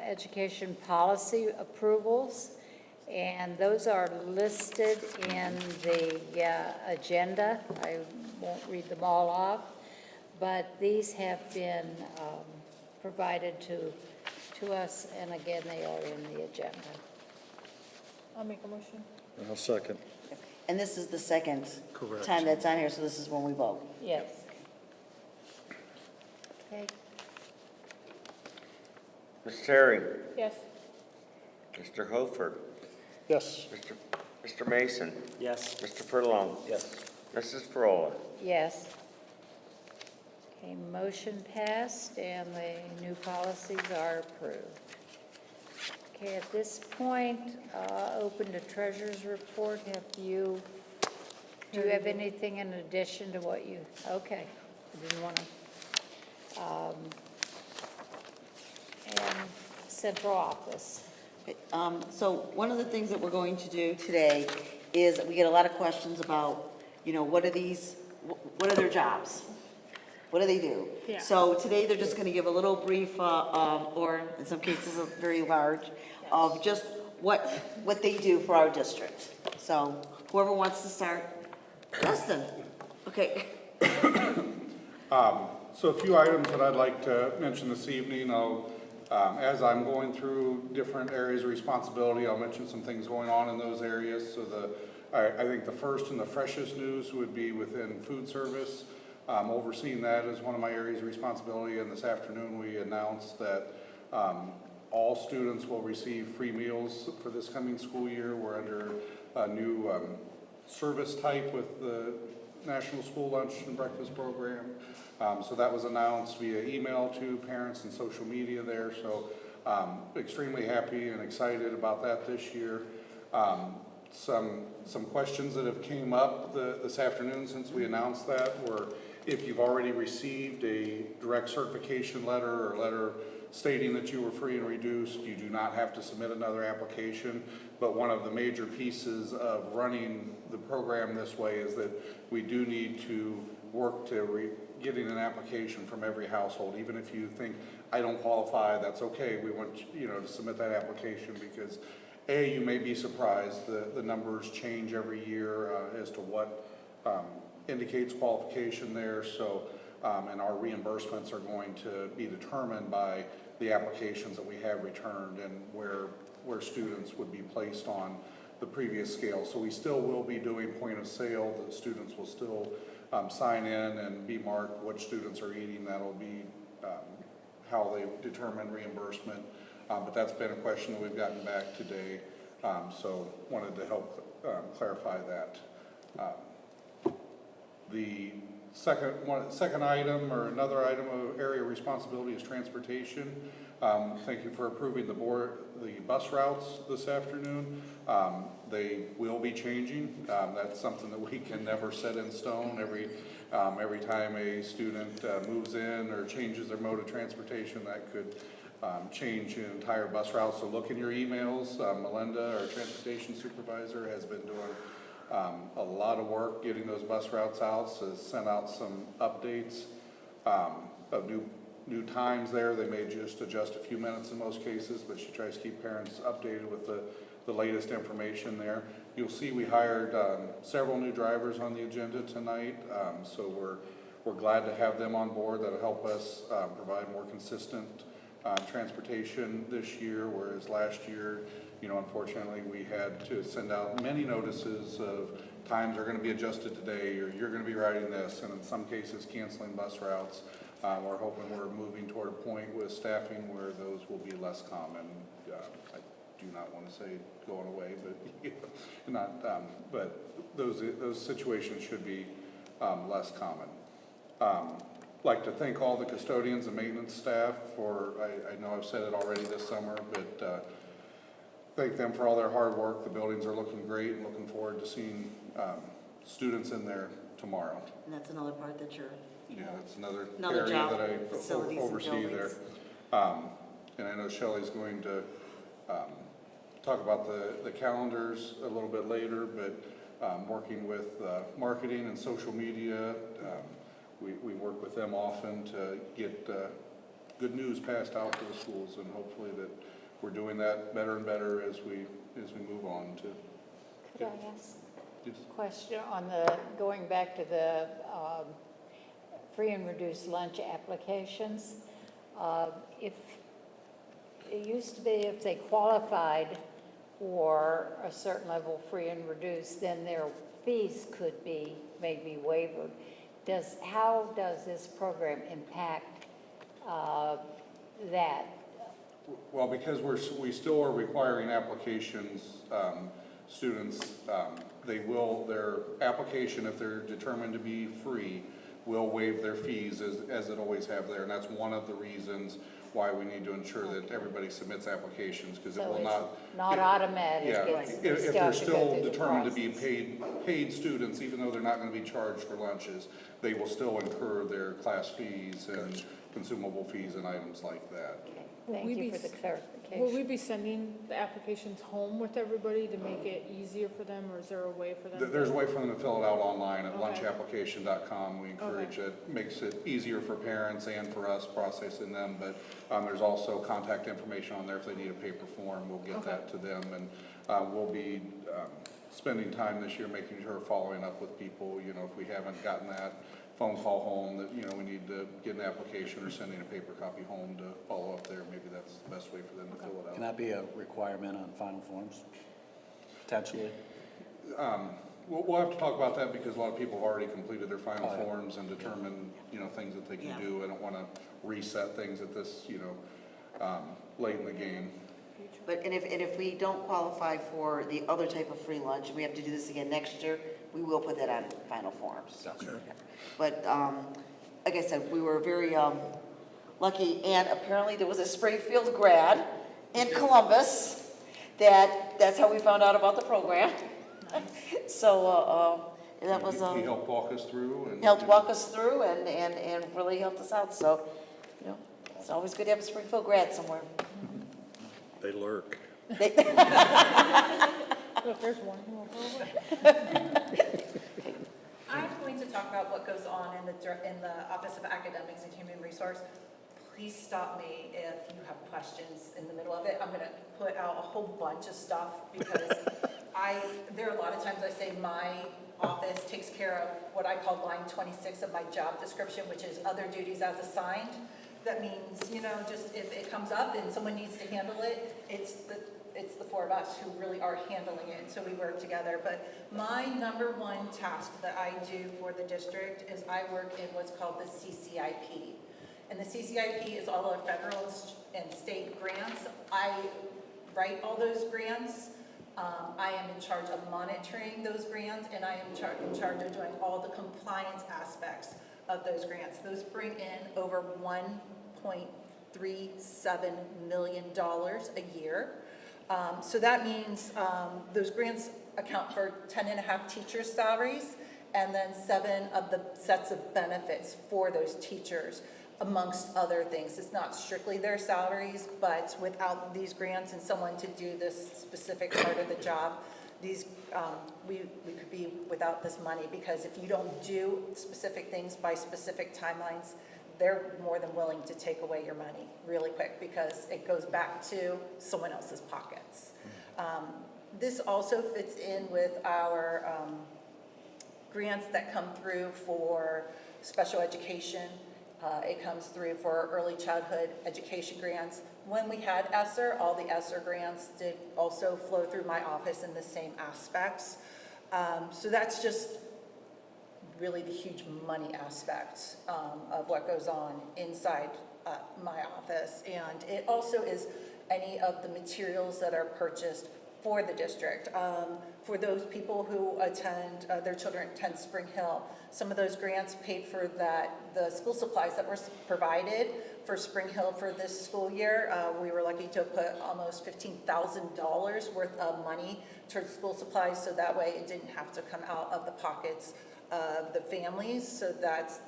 Education policy approvals, and those are listed in the agenda. I won't read them all off, but these have been provided to us, and again, they are in the agenda. I'll make a motion. I'll second. And this is the second Correct. time that's on here, so this is when we vote. Yes. Okay. Ms. Terry, Yes. Mr. Hofer, Yes. Mr. Mason, Yes. Mr. Furlong. Yes. Mrs. Frola. Yes. Okay, motion passed and the new policies are approved. Okay, at this point, open to treasurer's report. Do you have anything in addition to what you, okay, I didn't want to. And central office. So one of the things that we're going to do today is, we get a lot of questions about, what are their jobs? What do they do? Yeah. So today, they're just gonna give a little brief, or in some cases, a very large, of just what they do for our district. So whoever wants to start, Dustin, okay. So a few items that I'd like to mention this evening. As I'm going through different areas of responsibility, I'll mention some things going on in those areas. So I think the first and the freshest news would be within food service. Overseeing that is one of my areas of responsibility, and this afternoon we announced that all students will receive free meals for this coming school year. We're under a new service type with the National School Lunch and Breakfast Program. So that was announced via email to parents and social media there. So extremely happy and excited about that this year. Some questions that have came up this afternoon since we announced that were, if you've already received a direct certification letter or letter stating that you were free and reduced, you do not have to submit another application. But one of the major pieces of running the program this way is that we do need to work to getting an application from every household. Even if you think, I don't qualify, that's okay. We want you to submit that application, because you may be surprised, the numbers change every year as to what indicates qualification there. So, and our reimbursements are going to be determined by the applications that we have returned and where students would be placed on the previous scale. So we still will be doing point of sale. The students will still sign in and be marked what students are eating. That'll be how they determine reimbursement. But that's been a question that we've gotten back today. So wanted to help clarify that. The second item, or another item of area of responsibility, is transportation. Thank you for approving the bus routes this afternoon. They will be changing. That's something that we can never set in stone. Every time a student moves in or changes their mode of transportation, that could change an entire bus route. So look in your emails. Melinda, our transportation supervisor, has been doing a lot of work getting those bus routes out. So sent out some updates of new times there. They may just adjust a few minutes in most cases, but she tries to keep parents updated with the latest information there. You'll see we hired several new drivers on the agenda tonight, so we're glad to have them on board. That'll help us provide more consistent transportation this year, whereas last year, unfortunately, we had to send out many notices of times are going to be adjusted today, or you're going to be riding this, and in some cases canceling bus routes. We're hoping we're moving toward a point with staffing where those will be less common. I do not want to say going away, but but those situations should be less common. Like to thank all the custodians and maintenance staff for, I know I've said it already this summer, but thank them for all their hard work. The buildings are looking great, and looking forward to seeing students in there tomorrow. And that's another part that you're, Yeah, that's another Another area job, that I facilities and oversee there. buildings. And I know Shelley's going to talk about the calendars a little bit later, but working with marketing and social media, we work with them often to get good news passed out to the schools, and hopefully that we're doing that better and better as we move on to. Could I ask Yes. a question on going back to the free and reduced lunch applications? If, it used to be if they qualified for a certain level free and reduced, then their fees could be maybe waived. How does this program impact that? Well, because we still are requiring applications, students, their application, if they're determined to be free, will waive their fees as it always have there. And that's one of the reasons why we need to ensure that everybody submits applications, because it So will it's not. not automatic, Yeah, it's- if they if still they're have to go still through the determined to be process. paid students, even though they're not gonna be charged for lunches, they will still incur their class fees and consumable fees and items like that. Thank we you be for the s- clarification. Will we be sending the applications home with everybody to make it easier for them, or is there a way for them? There's a way for them to fill it out online at Okay. lunchapplication.com. We encourage it, makes it easier for parents and for us processing them, but there's also contact information on there if they need a paper form, we'll get that to them. And we'll be spending time this year making sure, following up with people, you know, if we haven't gotten that phone call home, that, you know, we need to get an application or sending a paper copy home to follow up there, maybe that's the best way for them to fill it Can out. that be a requirement on final forms, potentially? We'll have to talk about that because a lot of people have already completed their final Oh, yeah. forms and determined, you know, things that they can Yeah. do. I don't wanna reset things at this, you know, late in the game. But, and if we don't qualify for the other type of free lunch, and we have to do this again next year, we will put that on final forms. But, like I said, we were very, lucky, and apparently there was a Springfield grad in Columbus that's how we found out about the program. So, that was, He helped walk us through and. helped walk us through and really helped us out, so, you know, it's always good to have a Springfield grad somewhere. They lurk. They- Look, there's one. I'm going to talk about what goes on in the Office of Academics and Human Resource. Please stop me if you have questions in the middle of it. I'm going to put out a whole bunch of stuff because there are a lot of times I say my office takes care of what I call line 26 of my job description, which is other duties as assigned. That means, you know, just if it comes up and someone needs to handle it, it's the four of us who really are handling it, so we work together. But my number one task that I do for the district is I work in what's called the CCIP. And the CCIP is all our federal and state grants. I write all those grants. I am in charge of monitoring those grants, and I am in charge of doing all the compliance aspects of those grants. Those bring in over $1.37 million a year. So that means those grants account for 10.5 teachers' salaries, and then 7 of the sets of benefits for those teachers, amongst other things. It's not strictly their salaries, but without these grants and someone to do this specific part of the job, these we could be without this money, because if you don't do specific things by specific timelines, they're more than willing to take away your money really quick, because it goes back to someone else's pockets. This also fits in with our grants that come through for special education. It comes through for our early childhood education grants. When we had ESSER, all the ESSER grants did also flow through my office in the same aspects. So that's just really the huge money aspect of what goes on inside my office. And it also is any of the materials that are purchased for the district. For those people who attend, their children attend Spring Hill, some of those grants paid for the school supplies that were provided for Spring Hill for this school year. We were lucky to put almost $15,000 worth of money towards school supplies, so that way it didn't have to come out of the pockets of the families. So that's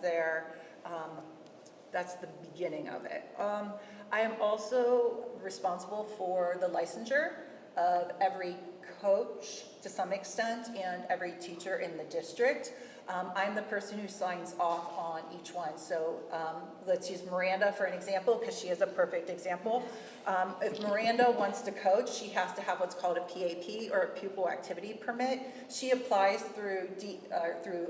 that's the beginning of it. I am also responsible for the licensure of every coach to some extent and every teacher in the district. I'm the person who signs off on each one. So let's use Miranda for an example, because she is a perfect example. If Miranda wants to coach, she has to have what's called a PAP, or a pupil activity permit. She applies through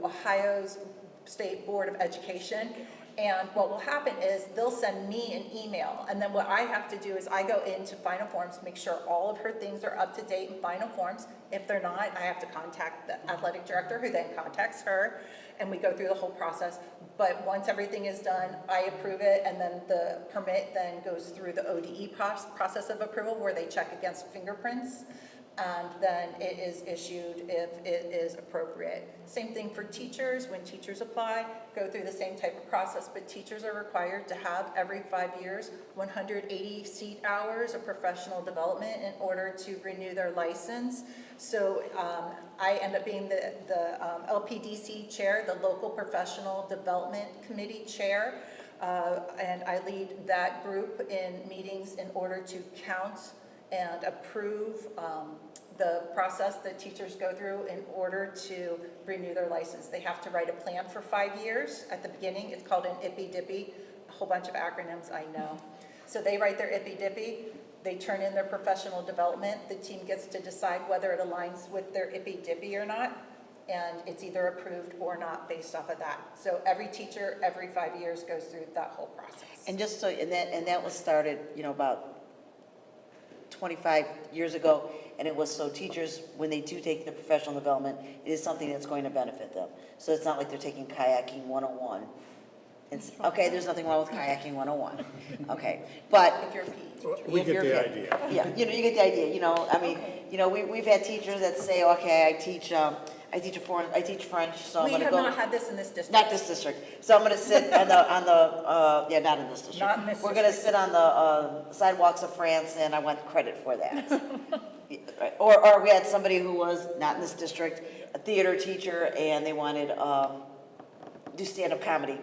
Ohio's State Board of Education. And what will happen is they'll send me an email, and then what I have to do is I go into Final Forms, make sure all of her things are up to date in Final Forms. If they're not, I have to contact the athletic director, who then contacts her, and we go through the whole process. But once everything is done, I approve it, and then the permit then goes through the ODE process of approval, where they check against fingerprints, and then it is issued if it is appropriate. Same thing for teachers. When teachers apply, go through the same type of process, but teachers are required to have every 5 years 180 seat hours of professional development in order to renew their license. So I end up being the LPDC chair, the Local Professional Development Committee chair, and I lead that group in meetings in order to count and approve the process that teachers go through in order to renew their license. They have to write a plan for 5 years at the beginning. It's called an IPPI-DIPI, a whole bunch of acronyms, I know. So they write their IPPI-DIPI, they turn in their professional development, the team gets to decide whether it aligns with their IPPI-DIPI or not, and it's either approved or not based off of that. So every teacher, every 5 years goes through that whole process. And just so, and that was started, about 25 years ago, and it was so teachers, when they do take the professional development, it is something that's going to benefit them. So it's not like they're taking kayaking 101. It's, okay, there's nothing wrong with kayaking 101, okay, but. If you're a PE teacher. We if get you're the a- idea. Yeah, you get the idea, I mean, we've had teachers that say, okay, I teach French, so I'm We gonna have go. not had this in this district. Not this district. So I'm gonna sit on the, yeah, not in this district. Not in this We're gonna sit on the sidewalks of France, and I want credit for that. Yeah, right. Or we had somebody who was, not in this district, a theater teacher, and they wanted, do stand-up comedy,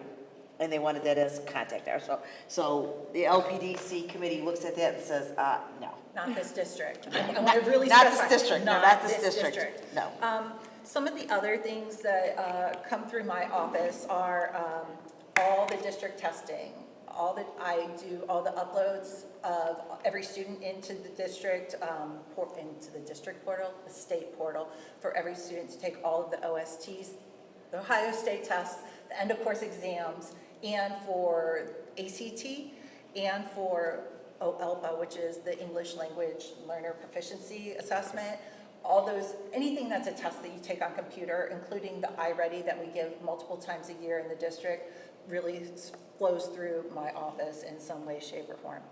and they wanted that as contact hour. So the LPDC committee looks at that and says, no. Not this district. I want to really Not this specify, district, no, not this district, no. Some of the other things that come through my office are all the district testing. I do all the uploads of every student into the district, into the district portal, the state portal, for every student to take all of the OSTs, the Ohio State tests, the end of course exams, and for ACT, and for OELPA, which is the English Language Learner Proficiency Assessment. All those, anything that's a test that you take on computer, including the iReady that we give multiple times a year in the district, really flows through my office in some way, shape, or form.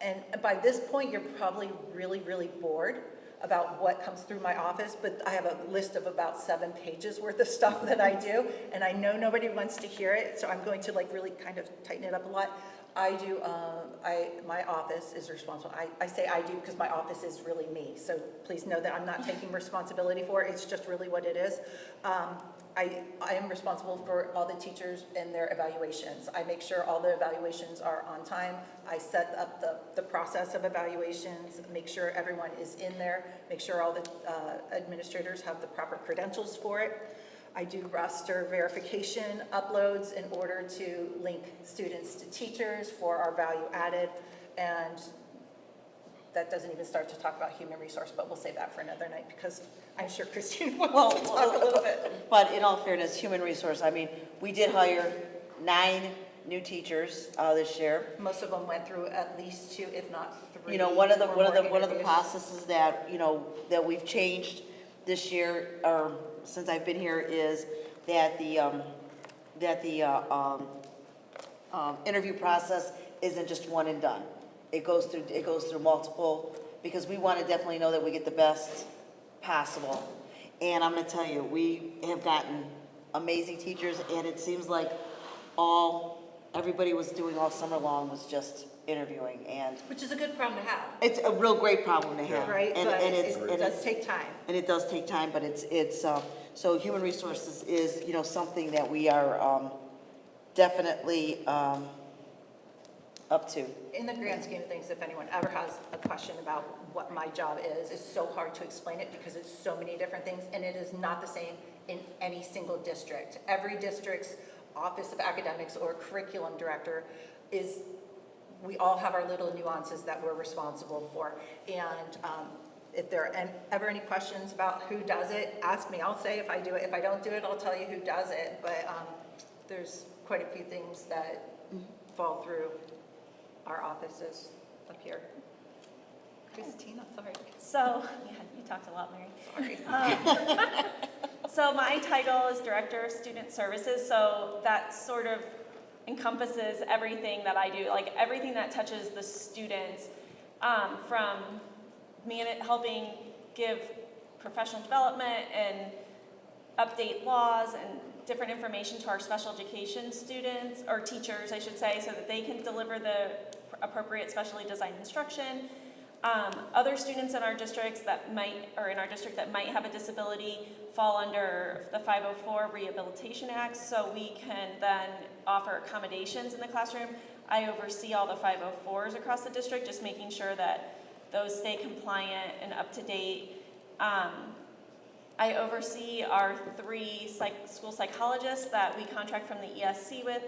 And by this point, you're probably really, really bored about what comes through my office, but I have a list of about 7 pages worth of stuff that I do, and I know nobody wants to hear it, so I'm going to really kind of tighten it up a lot. My office is responsible. I say I do because my office is really me, so please know that I'm not taking responsibility for it, it's just really what it is. I am responsible for all the teachers and their evaluations. I make sure all the evaluations are on time. I set up the process of evaluations, make sure everyone is in there, make sure all the administrators have the proper credentials for it. I do roster verification uploads in order to link students to teachers for our value added, and that doesn't even start to talk about human resource, but we'll save that for another night because I'm sure Christine wants to talk a little bit. But in all fairness, human resource, I mean, we did hire 9 new teachers this year. Most of them went through at least 2, if not 3. One of the or more interviews. processes that, that we've changed this year, or since I've been here, is that the interview process isn't just one and done. It goes through multiple, because we want to definitely know that we get the best possible. And I'm going to tell you, we have gotten amazing teachers, and it seems like everybody was doing all summer long was just interviewing, and Which is a good problem to have, it's a real great problem to have. right? And But it's, it does take time. and it does take time, but it's, so human resources is, something that we are, definitely, up to. In the grand scheme of things, if anyone ever has a question about what my job is, it's so hard to explain it because it's so many different things, and it is not the same in any single district. Every district's Office of Academics or curriculum director we all have our little nuances that we're responsible for. And if there are ever any questions about who does it, ask me. I'll say if I do it. If I don't do it, I'll tell you who does it. But there's quite a few things that fall through our offices up here. Christina, sorry. So, yeah, you talked a lot, Mary. Sorry. So my title is Director of Student Services, so that sort of encompasses everything that I do, like everything that touches the students, from helping give professional development and update laws and different information to our special education students, or teachers, I should say, so that they can deliver the appropriate specially designed instruction. Other students in our districts that might have a disability fall under the 504 Rehabilitation Act, so we can then offer accommodations in the classroom. I oversee all the 504s across the district, just making sure that those stay compliant and up to date. I oversee our 3 school psychologists that we contract from the ESC with.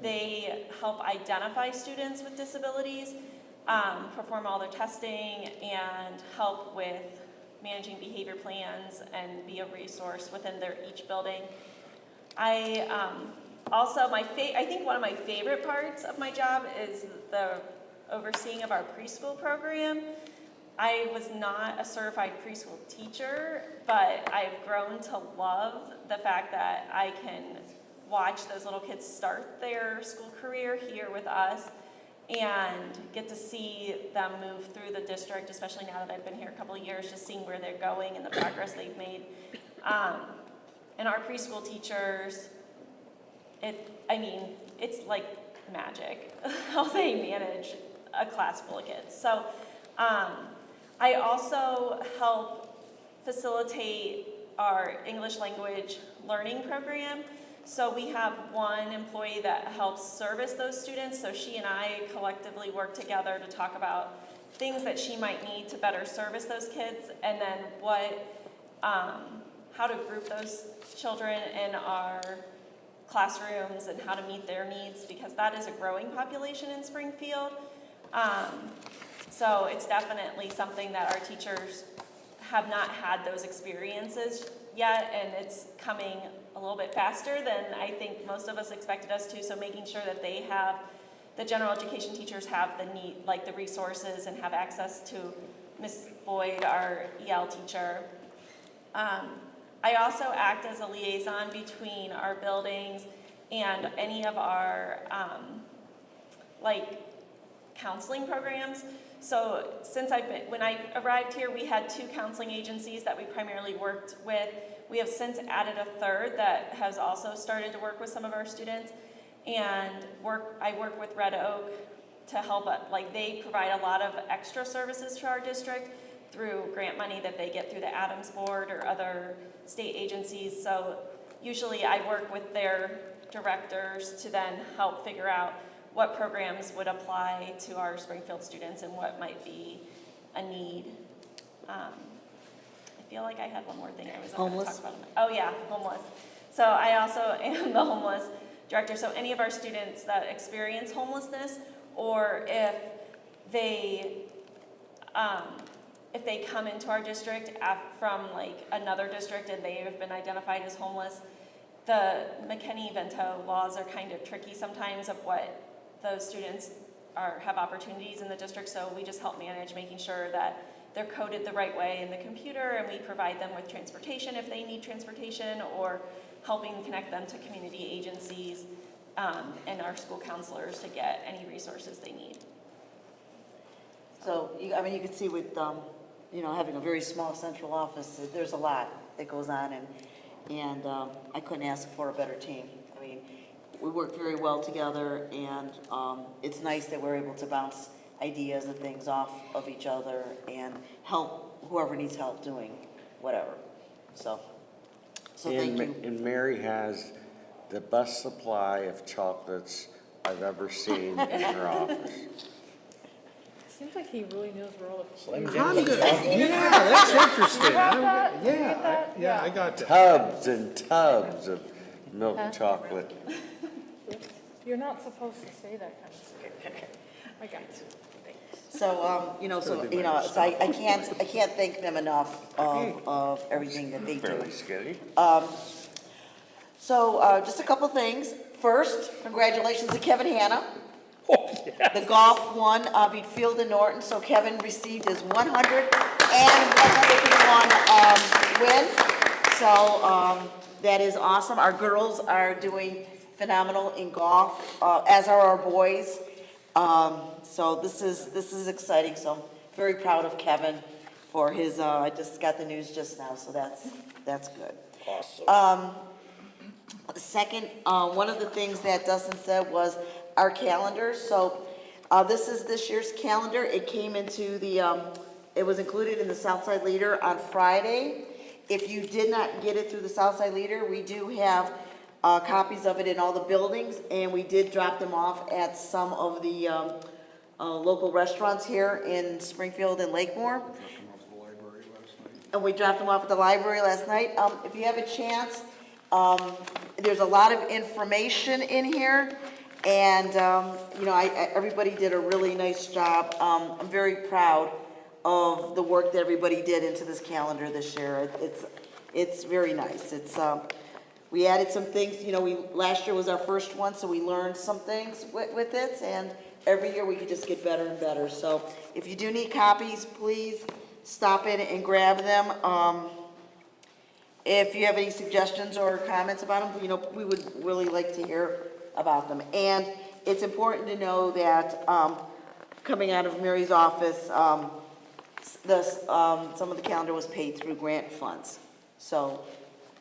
They help identify students with disabilities, perform all their testing, and help with managing behavior plans and be a resource within each building. I think one of my favorite parts of my job is the overseeing of our preschool program. I was not a certified preschool teacher, but I've grown to love the fact that I can watch those little kids start their school career here with us and get to see them move through the district, especially now that I've been here a couple of years, just seeing where they're going and the progress they've made. And our preschool teachers, it's like magic how they manage a class full of kids. So I also help facilitate our English language learning program. So we have one employee that helps service those students. So she and I collectively work together to talk about things that she might need to better service those kids, and then how to group those children in our classrooms and how to meet their needs, because that is a growing population in Springfield. So it's definitely something that our teachers have not had those experiences yet, and it's coming a little bit faster than I think most of us expected us to. So making sure that the general education teachers have the resources and have access to Ms. Boyd, our EL teacher. I also act as a liaison between our buildings and any of our counseling programs. So when I arrived here, we had 2 counseling agencies that we primarily worked with. We have since added a 3rd that has also started to work with some of our students. And I work with Red Oak to help, they provide a lot of extra services to our district through grant money that they get through the Adams Board or other state agencies. So usually I work with their directors to then help figure out what programs would apply to our Springfield students and what might be a need. I feel like I had one more thing I was going to talk about. Oh yeah, homeless. So I also am the homeless director. So any of our students that experience homelessness, or if they come into our district from another district and they have been identified as homeless, the McKinney-Vento laws are kind of tricky sometimes of what those students have opportunities in the district. So we just help manage making sure that they're coded the right way in the computer, and we provide them with transportation if they need transportation, or helping connect them to community agencies and our school counselors to get any resources they need. So, you can see with, having a very small central office, there's a lot that goes on, and I couldn't ask for a better team. We work very well together, and it's nice that we're able to bounce ideas and things off of each other and help whoever needs help doing whatever. So thank you. And Mary has the best supply of chocolates I've ever seen in her office. Seems like he really knows where all the. Yeah, that's interesting. I got that. Tubs and tubs of milk chocolate. You're not supposed to say that kind of stuff. I got you. So, so I can't thank them enough of everything that they do. Fairly scary. So, just a couple things. First, congratulations to Kevin Hanna. The golf won, beat Field and Norton, so Kevin received his 101 win. So, that is awesome. Our girls are doing phenomenal in golf, as are our boys. So this is exciting, so I'm very proud of Kevin for his, I just got the news just now, so that's good. Awesome. Second, one of the things that Dustin said was our calendar. So this is this year's calendar. It came into the, it was included in the Southside Leader on Friday. If you did not get it through the Southside Leader, we do have copies of it in all the buildings, and we did drop them off at some of the local restaurants here in Springfield and Lakemore. And we dropped them off at the library last night. If you have a chance, there's a lot of information in here, and, you know, everybody did a really nice job. I'm very proud of the work that everybody did into this calendar this year. It's very nice. We added some things, you know, last year was our first one, so we learned some things with it, and every year we could just get better and better. So if you do need copies, please stop in and grab them. If you have any suggestions or comments about them, you know, we would really like to hear about them. And it's important to know that, coming out of Mary's office, some of the calendar was paid through grant funds, so,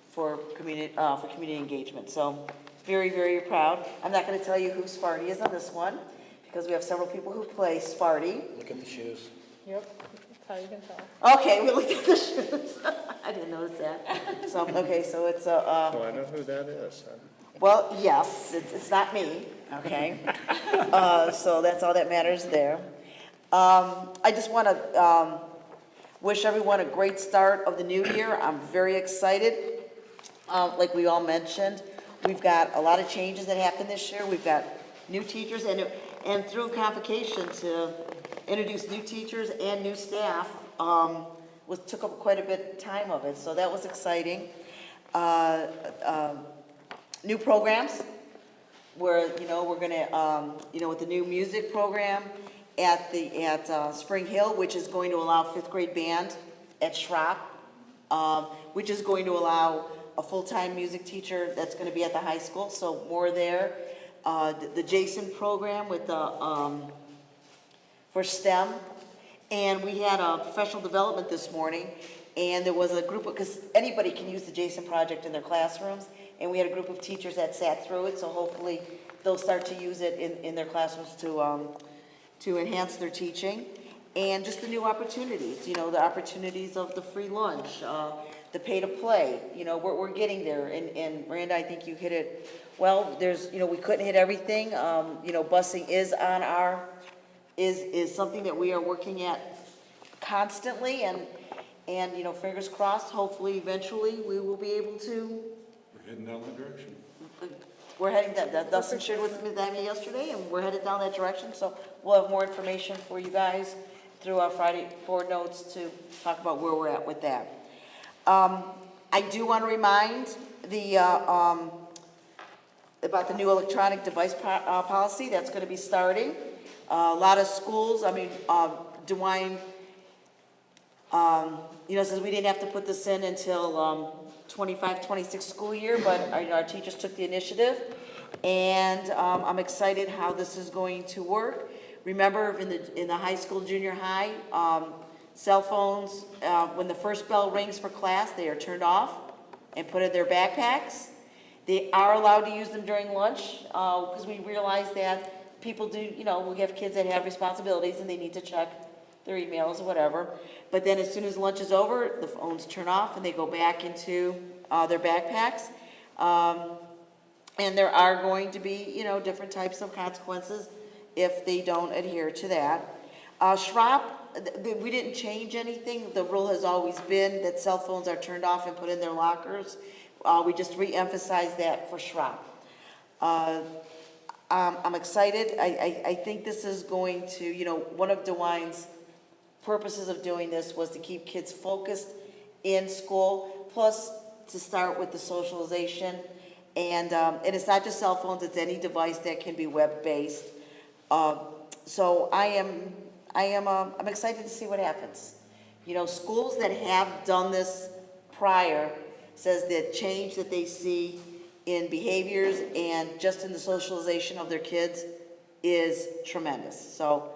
for community engagement. So, very, very proud. I'm not gonna tell you who Sparty is on this one, because we have several people who play Sparty. Look at the shoes. Yep, that's how you can tell. Okay, we looked at the shoes. I didn't notice that. So, okay, so it's So I know who that is. well, yes, it's not me, okay? So that's all that matters there. I just want to wish everyone a great start of the new year. I'm very excited. Like we all mentioned, we've got a lot of changes that happened this year. We've got new teachers, and through convocation to introduce new teachers and new staff took up quite a bit of time of it, so that was exciting. New programs, where, you know, we're gonna, you know, with the new music program at Spring Hill, which is going to allow fifth grade band at Schropp, which is going to allow a full-time music teacher that's gonna be at the high school, so more there. The Jason program with the, for STEM, and we had a professional development this morning, and there was a group of, because anybody can use the Jason project in their classrooms, and we had a group of teachers that sat through it, so hopefully they'll start to use it in their classrooms to enhance their teaching. And just the new opportunities, you know, the opportunities of the free lunch, the pay to play, you know, we're getting there. And Miranda, I think you hit it well. There's, you know, we couldn't hit everything. You know, busing is on is something that we are working at constantly, and, you know, fingers crossed, hopefully eventually we will be able to. We're heading down that direction. We're heading, that Dustin shared with me yesterday, and we're headed down that direction, so we'll have more information for you guys through our Friday board notes to talk about where we're at with that. I do want to remind about the new electronic device policy that's going to be starting. A lot of schools, I mean, DeWine, you know, says we didn't have to put this in until 25-26 school year, but our teachers took the initiative, and I'm excited how this is going to work. Remember, in the high school, junior high, cell phones, when the first bell rings for class, they are turned off and put in their backpacks. They are allowed to use them during lunch, because we realize that people do, you know, we have kids that have responsibilities and they need to check their emails or whatever. But then as soon as lunch is over, the phones turn off and they go back into their backpacks. And there are going to be, you know, different types of consequences if they don't adhere to that. Schropp, we didn't change anything. The rule has always been that cell phones are turned off and put in their lockers. We just re-emphasized that for Schropp. I'm excited. I think this is going to, you know, one of DeWine's purposes of doing this was to keep kids focused in school, plus to start with the socialization. And it's not just cell phones, it's any device that can be web-based. So I'm excited to see what happens. You know, schools that have done this prior says that change that they see in behaviors and just in the socialization of their kids is tremendous. So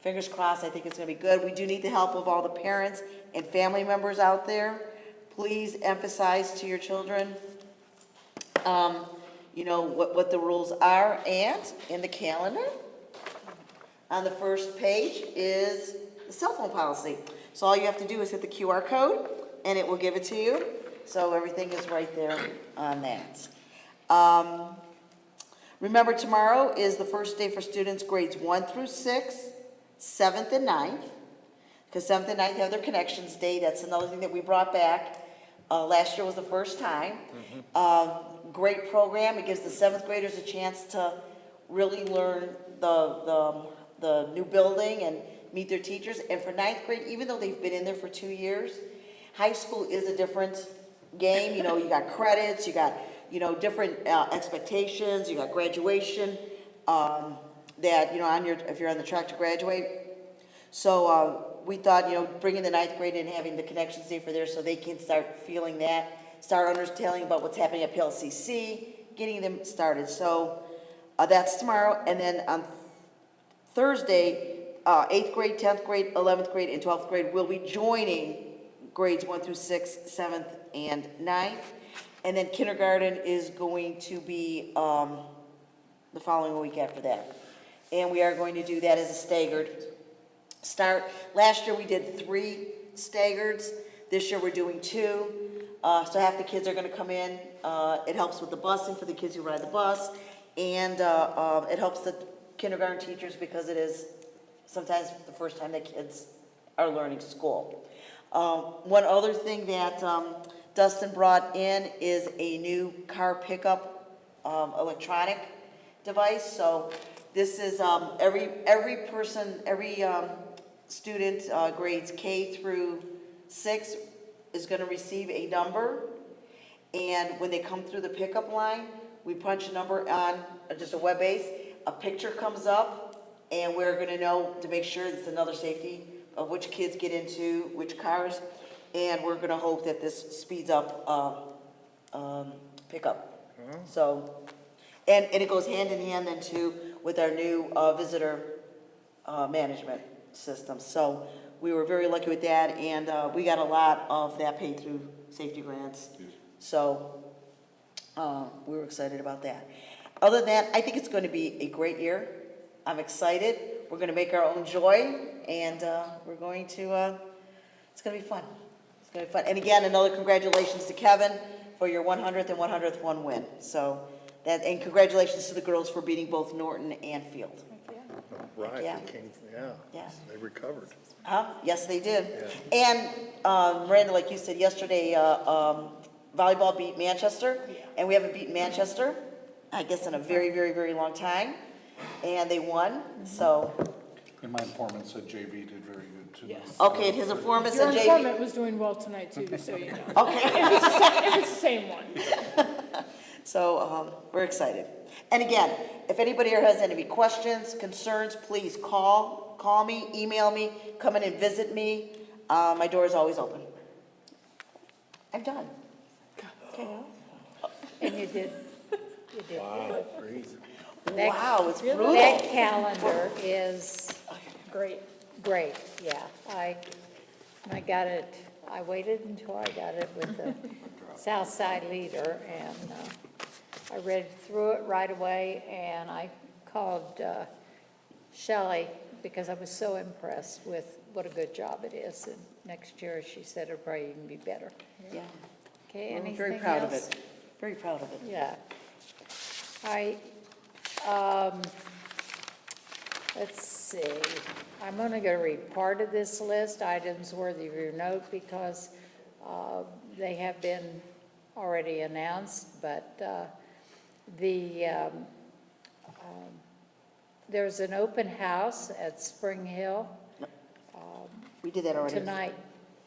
fingers crossed, I think it's gonna be good. We do need the help of all the parents and family members out there. Please emphasize to your children, you know, what the rules are. And in the calendar, on the first page is the cell phone policy. So all you have to do is hit the QR code and it will give it to you. So everything is right there on that. Remember, tomorrow is the first day for students grades 1 through 6, 7th and 9th. Because 7th and 9th have their Connections Day. That's another thing that we brought back. Last year was the first time. Great program. It gives the 7th graders a chance to really learn the new building and meet their teachers. And for 9th grade, even though they've been in there for 2 years, high school is a different game. You know, you got credits, you got, you know, different expectations, you got graduation, that, you know, if you're on the track to graduate. So we thought, you know, bringing the 9th grade and having the Connections Day for there so they can start feeling that, start understanding about what's happening at PLCC, getting them started. So that's tomorrow. And then on Thursday, 8th grade, 10th grade, 11th grade, and 12th grade will be joining grades 1 through 6, 7th, and 9th. And then kindergarten is going to be the following week after that. And we are going to do that as a staggered start. Last year we did 3 staggers. This year we're doing 2. So half the kids are going to come in. It helps with the busing for the kids who ride the bus. And it helps the kindergarten teachers because it is sometimes the first time that kids are learning school. One other thing that Dustin brought in is a new car pickup electronic device. So this is every person, every student grades K through 6 is going to receive a number. And when they come through the pickup line, we punch a number on just a web base, a picture comes up, and we're going to know to make sure it's another safety of which kids get into which cars. And we're going to hope that this speeds up pickup. So, and it goes hand in hand then too with our new visitor management system. So we were very lucky with that, and we got a lot of that paid through safety grants. So we were excited about that. Other than that, I think it's going to be a great year. I'm excited. We're going to make our own joy, and we're going to, it's going to be fun. It's going to be fun. And again, another congratulations to Kevin for your 100th and 101 win. So that, and congratulations to the girls for beating both Norton and Field. Right, Yeah. they came, Yeah. they recovered. Yes, they did. And Miranda, like you said yesterday, volleyball beat Manchester, and we haven't beaten Manchester, I guess, in a very, very, very long time. And they won, so. And my informant said JV did very good too. Yes. Okay, his informant Your said JV. informant was doing well tonight too, just so you know. Okay. If it's the same one. So we're excited. And again, if anybody here has any questions, concerns, please call me, email me, come in and visit me. My door is always open. I'm done. Okay. And you did Wow, crazy. That- Wow, it's brutal. That calendar is Great. great, yeah. I got it, I waited until I got it with the South Side Leader, and I read through it right away, and I called Shelley because I was so impressed with what a good job it is. And next year, she said it'll probably even be better. Yeah, Okay, we're anything else? very proud of it. Very proud of it. Yeah. Let's see, I'm only gonna read part of this list, items worthy of your note, because they have been already announced, but there's an open house at Spring Hill We did that already. tonight,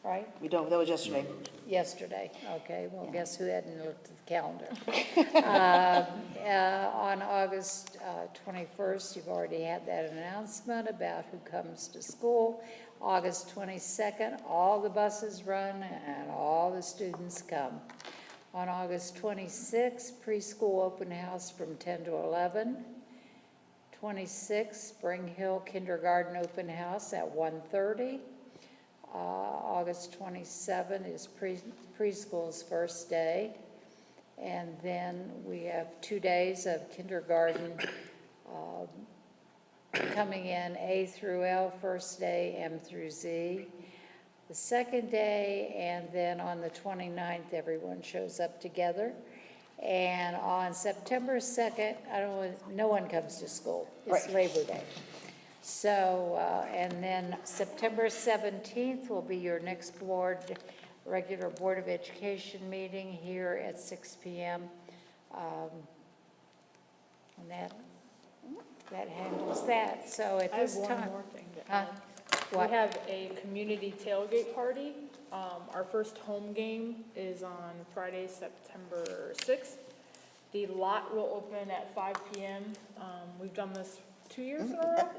right? That was yesterday. Yesterday, okay, well, guess who hadn't looked at the calendar? On August 21st, you've already had that announcement about who comes to school. August 22nd, all the buses run and all the students come. On August 26th, preschool open house from 10 to 11. 26th, Spring Hill Kindergarten open house at 1:30. August 27 is preschool's first day. And then we have 2 days of kindergarten coming in A through L, first day M through Z. The second day, and then on the 29th, everyone shows up together. And on September 2nd, no one comes to school. It's Labor Day. So, and then September 17th will be your next regular Board of Education meeting here at 6 p.m. And that handles that. So at this time. I have one more thing to Huh? add. What? We have a community tailgate party. Our first home game is on Friday, September 6th. The lot will open at 5 p.m. We've done this 2 years in a row.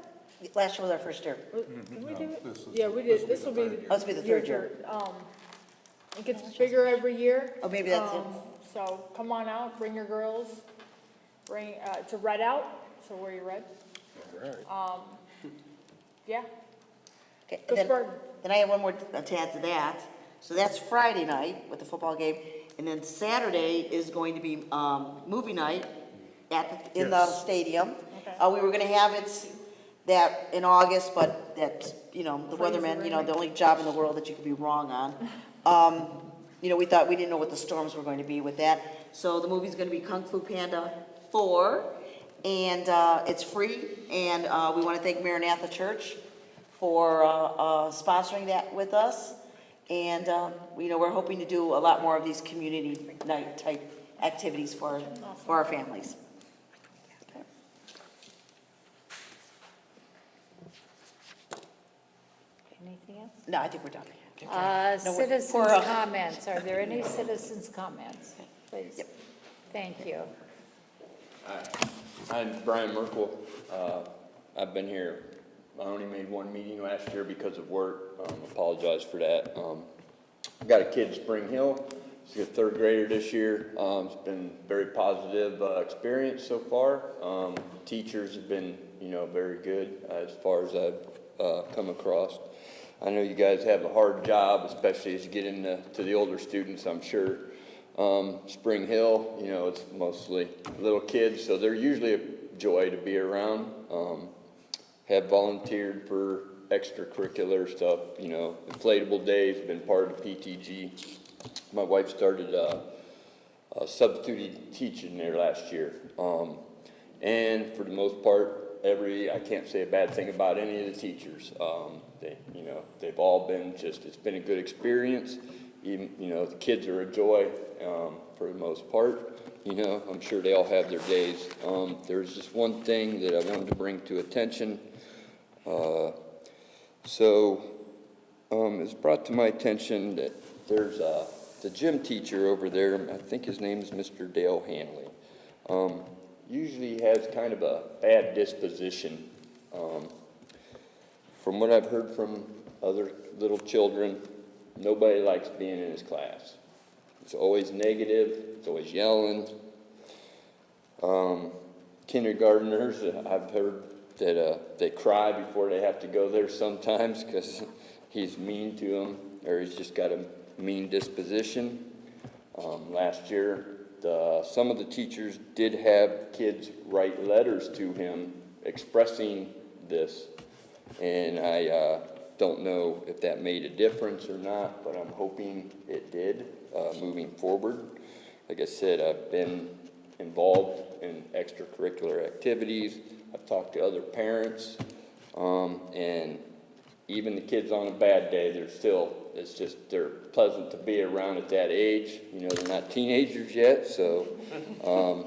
Last year was our first year. Did we do it? This is- Yeah, we did. This will be. This will be the third year. It gets bigger every year. Oh, maybe that's it. So come on out, bring your girls, it's a red out, so wear your red. Yeah, Okay, go then- Spartan. Then I have one more to add to that. So that's Friday night with the football game. And then Saturday is going to be movie night in the stadium. Okay. We were gonna have it in August, but that's, the weatherman, the only job in the world that you could be wrong on. We thought, we didn't know what the storms were going to be with that. So the movie's gonna be Kung Fu Panda 4, and it's free. And we wanna thank Maranatha Church for sponsoring that with us. And, we're hoping to do a lot more of these community night type activities for our families. Anything else? No, I think we're done. No, Citizens' for, comments. Are there any citizens' comments? Please. Yep. Thank you. I'm Brian Merkel. I've been here, I only made one meeting last year because of work. Apologize for that. I've got a kid in Spring Hill. He's a third grader this year. It's been a very positive experience so far. Teachers have been, very good as far as I've come across. I know you guys have a hard job, especially as you get into the older students, I'm sure. Spring Hill, it's mostly little kids, so they're usually a joy to be around. Have volunteered for extracurricular stuff, inflatable days, been part of PTG. My wife started substitute teaching there last year. And for the most part, I can't say a bad thing about any of the teachers. They've all been it's been a good experience. Even, the kids are a joy, for the most part. I'm sure they all have their days. There's just one thing that I wanted to bring to attention. It's brought to my attention that there's the gym teacher over there, I think his name is Mr. Dale Hanley. Usually has kind of a bad disposition. From what I've heard from other little children, nobody likes being in his class. It's always negative, it's always yelling. Kindergartners, I've heard that they cry before they have to go there sometimes because he's mean to them, or he's just got a mean disposition. Last year, some of the teachers did have kids write letters to him expressing this, and I don't know if that made a difference or not, but I'm hoping it did moving forward. Like I said, I've been involved in extracurricular activities. I've talked to other parents, and even the kids on a bad day, they're pleasant to be around at that age. They're not teenagers yet, so, so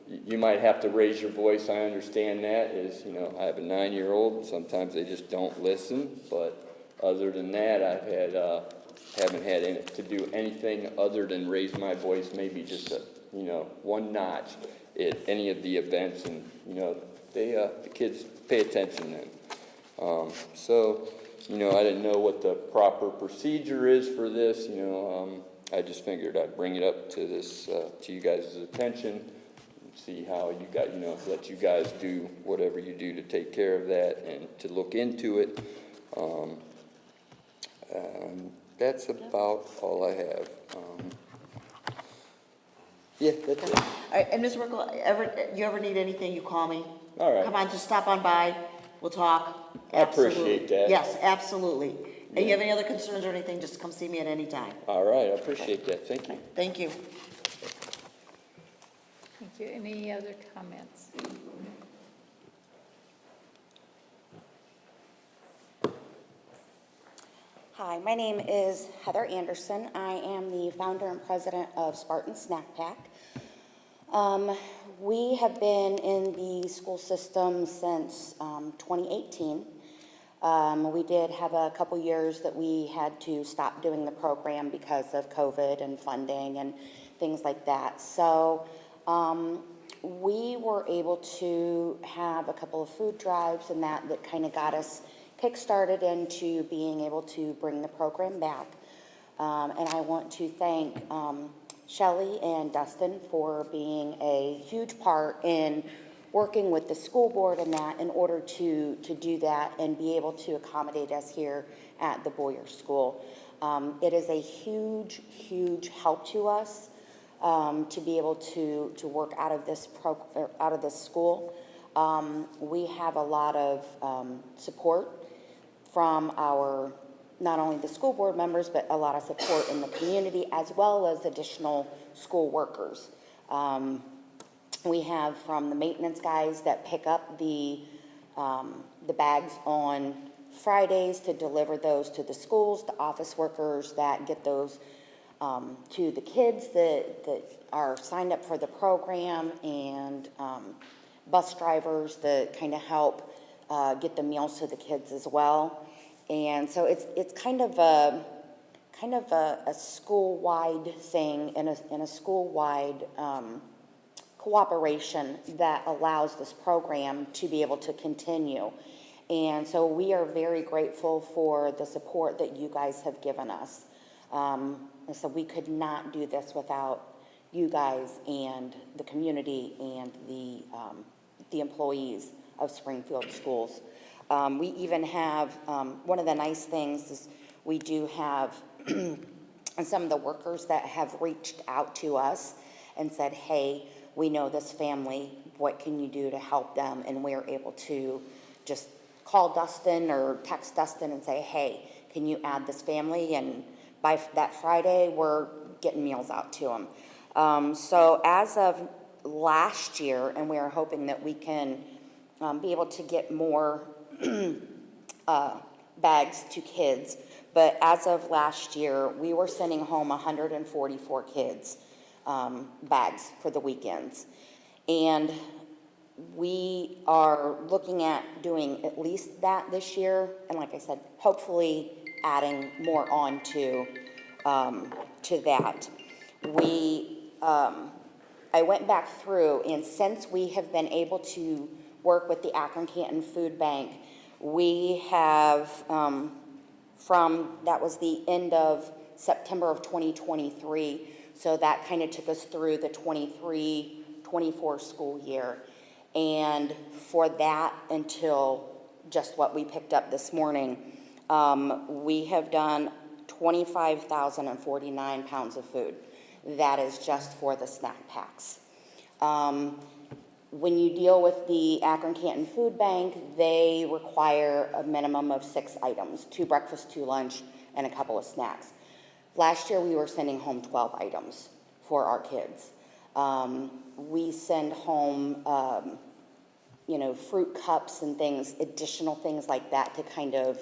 you might have to raise your voice. I understand that. I have a 9-year-old. Sometimes they just don't listen, but other than that, haven't had to do anything other than raise my voice, maybe just one notch at any of the events, and the kids pay attention then. I didn't know what the proper procedure is for this. I just figured I'd bring it up to this, to you guys' attention, see how you got, let you guys do whatever you do to take care of that and to look into it. That's about all I have. Yeah, that's it. All right, and Ms. Merkel, you ever need anything, you call me. All right. Come on, just stop on by, we'll talk. I appreciate Absolutely. that. Yes, absolutely. And you have any other concerns or anything, just come see me at any time. All right, I appreciate that. Thank you. Thank you. Thank you. Any other comments? Hi, my name is Heather Anderson. I am the founder and president of Spartan Snack Pack. We have been in the school system since 2018. We did have a couple years that we had to stop doing the program because of COVID and funding and things like that. So we were able to have a couple of food drives and that kind of got us kick-started into being able to bring the program back. And I want to thank Shelley and Dustin for being a huge part in working with the school board and that in order to do that and be able to accommodate us here at the Boyer School. It is a huge, huge help to us to be able to work out of this school. We have a lot of support from our, not only the school board members, but a lot of support in the community as well as additional school workers. We have from the maintenance guys that pick up the bags on Fridays to deliver those to the schools, the office workers that get those to the kids that are signed up for the program, and bus drivers that kind of help get the meals to the kids as well. And so it's kind of a school-wide thing and a school-wide cooperation that allows this program to be able to continue. And so we are very grateful for the support that you guys have given us. And so we could not do this without you guys and the community and the employees of Springfield Schools. We even have, one of the nice things is we do have some of the workers that have reached out to us and said, hey, we know this family, what can you do to help them? And we're able to just call Dustin or text Dustin and say, hey, can you add this family? And by that Friday, we're getting meals out to them. So as of last year, and we are hoping that we can be able to get more bags to kids, but as of last year, we were sending home 144 kids bags for the weekends. And we are looking at doing at least that this year, and like I said, hopefully adding more on to that. I went back through, and since we have been able to work with the Akron Canton Food Bank, we have, that was the end of September of 2023, so that kind of took us through the 23-24 school year. And for that until just what we picked up this morning, we have done 25,049 pounds of food. That is just for the snack packs. When you deal with the Akron Canton Food Bank, they require a minimum of 6 items, 2 breakfast, 2 lunch, and a couple of snacks. Last year, we were sending home 12 items for our kids. We send home, fruit cups and things, additional things like that to kind of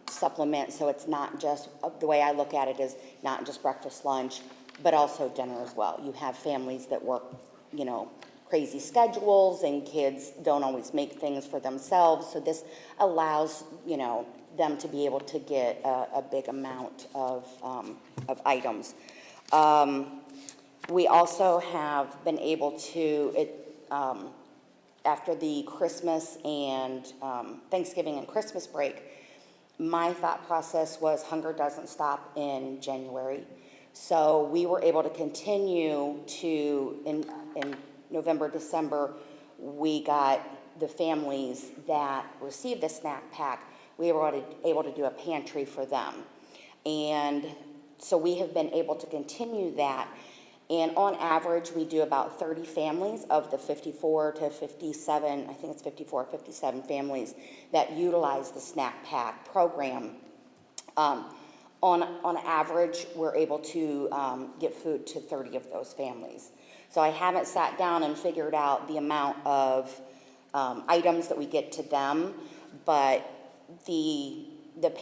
supplement. So it's not just, the way I look at it is not just breakfast, lunch, but also dinner as well. You have families that work, crazy schedules, and kids don't always make things for themselves. So this allows, them to be able to get a big amount of items. We also have been able to, after the Christmas and Thanksgiving and Christmas break, my thought process was hunger doesn't stop in January. So we were able to continue to, in November, December, we got the families that received the snack pack, we were able to do a pantry for them. And so we have been able to continue that. And on average, we do about 30 families of the 54 to 57, I think it's 54 or 57 families that utilize the snack pack program. On average, we're able to get food to 30 of those families. So I haven't sat down and figured out the amount of items that we get to them, but the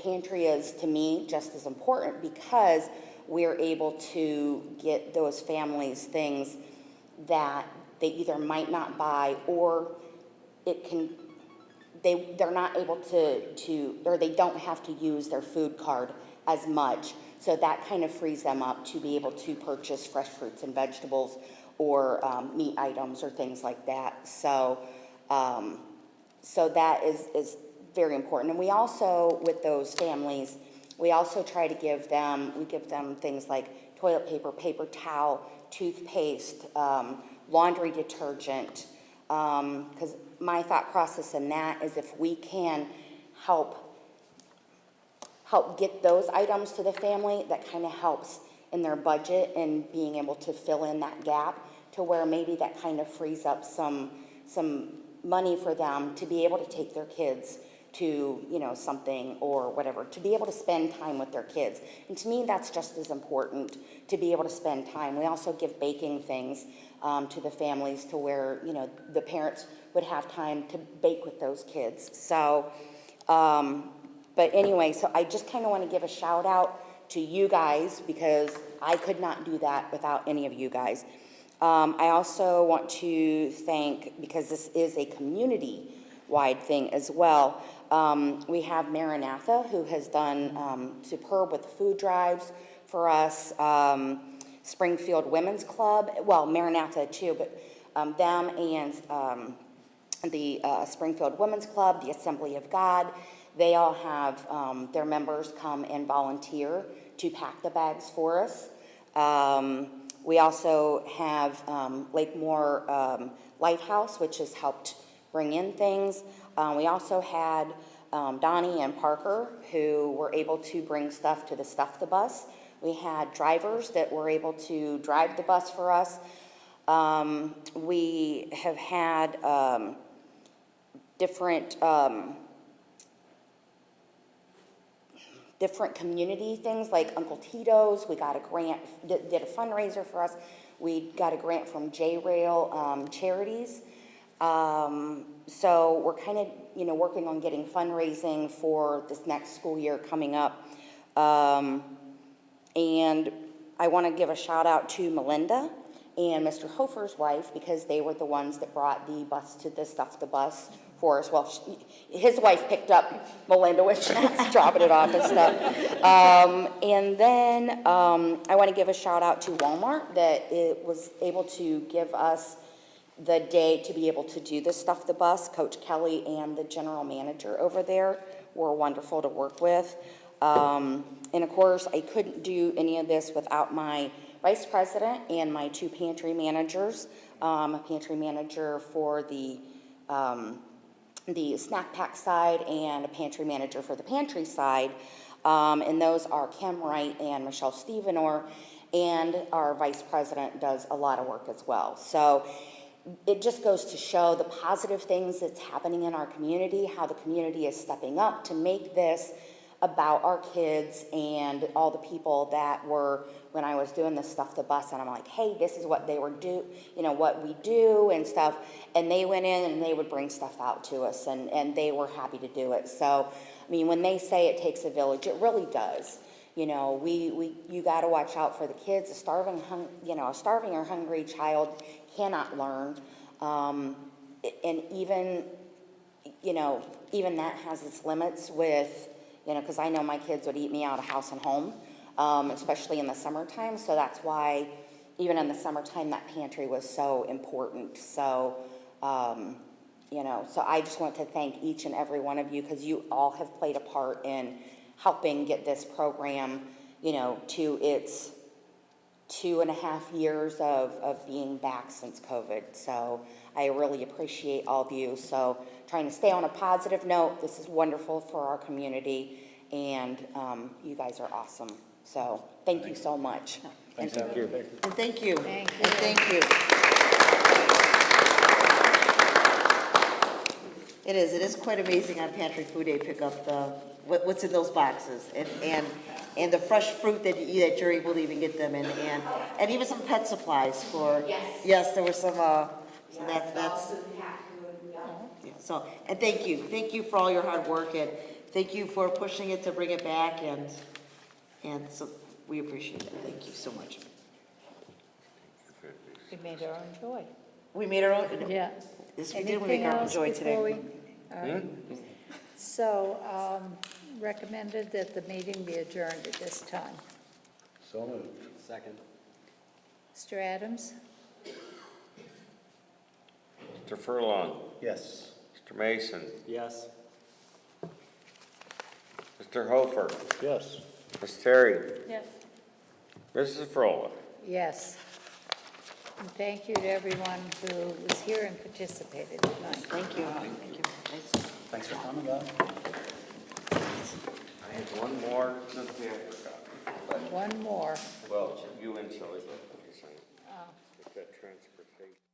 pantry is, to me, just as important because we're able to get those families things that they either might not buy or they're not able to or they don't have to use their food card as much. So that kind of frees them up to be able to purchase fresh fruits and vegetables or meat items or things like that. So that is very important. And we also, with those families, we also try to give them things like toilet paper, paper towel, toothpaste, laundry detergent, because my thought process in that is if we can help get those items to the family, that kind of helps in their budget and being able to fill in that gap to where maybe that kind of frees up some money for them to be able to take their kids to, something or whatever, to be able to spend time with their kids. And to me, that's just as important, to be able to spend time. We also give baking things to the families to where, the parents would have time to bake with those kids. So, but anyway, so I just kind of want to give a shout out to you guys because I could not do that without any of you guys. I also want to thank, because this is a community-wide thing as well, we have Maranatha, who has done superb with food drives for us, Springfield Women's Club, well, Maranatha too, but them and the Springfield Women's Club, the Assembly of God, they all have their members come and volunteer to pack the bags for us. We also have Lakemore Lighthouse, which has helped bring in things. We also had Donnie and Parker, who were able to bring stuff to the Stuff the Bus. We had drivers that were able to drive the bus for us. We have had different community things like Uncle Tito's. We got a grant, did a fundraiser for us. We got a grant from J-Rail Charities. So we're kind of, working on getting fundraising for this next school year coming up. And I want to give a shout out to Melinda and Mr. Hofer's wife because they were the ones that brought the bus to the Stuff the Bus for us. Well, his wife picked up Melinda when she was dropping it off and stuff. And then I want to give a shout out to Walmart that it was able to give us the day to be able to do this Stuff the Bus. Coach Kelly and the general manager over there were wonderful to work with. And of course, I couldn't do any of this without my vice president and my two pantry managers. A pantry manager for the snack pack side and a pantry manager for the pantry side. And those are Kim Wright and Michelle Stevenor. And our vice president does a lot of work as well. So it just goes to show the positive things that's happening in our community, how the community is stepping up to make this about our kids and all the people that were, when I was doing this Stuff the Bus, and I'm like, hey, this is what they were what we do and stuff. And they went in and they would bring stuff out to us and they were happy to do it. So, I mean, when they say it takes a village, it really does. You got to watch out for the kids. A starving or hungry child cannot learn. And even that has its limits with, because I know my kids would eat me out of house and home, especially in the summertime. So that's why even in the summertime, that pantry was so important. So, so I just want to thank each and every one of you because you all have played a part in helping get this program, to its 2.5 years of being back since COVID. So I really appreciate all of you. So trying to stay on a positive note, this is wonderful for our community, and you guys are awesome. So thank you so much. Thanks, Heather. And thank you. Thank you. And thank you. It is quite amazing on Pantry Food Day, pick up what's in those boxes, and the fresh fruit that you're able to even get them, and even some pet supplies for. Yes, there were some, so that's. Yeah, so, and thank you for all your hard work, and thank you for pushing it to bring it back, and so, we appreciate it, thank you so much. We made our own joy. We made our own. Yeah. This we did, we make our own joy today. All right. So, recommended that the meeting be adjourned at this time. So moved. Second. Mr. Adams? Mr. Furlong, Yes. Mr. Mason, Yes. Mr. Hofer, Yes. Ms. Terry, Yes. Mrs. Frola. Yes. And thank you to everyone who was here and participated tonight. Thank you, thank you. Nice. Thanks for coming, Bob. I had one more, Cynthia, I forgot. One more. Well, you and Shelley both put the same. Oh. It's that transportation.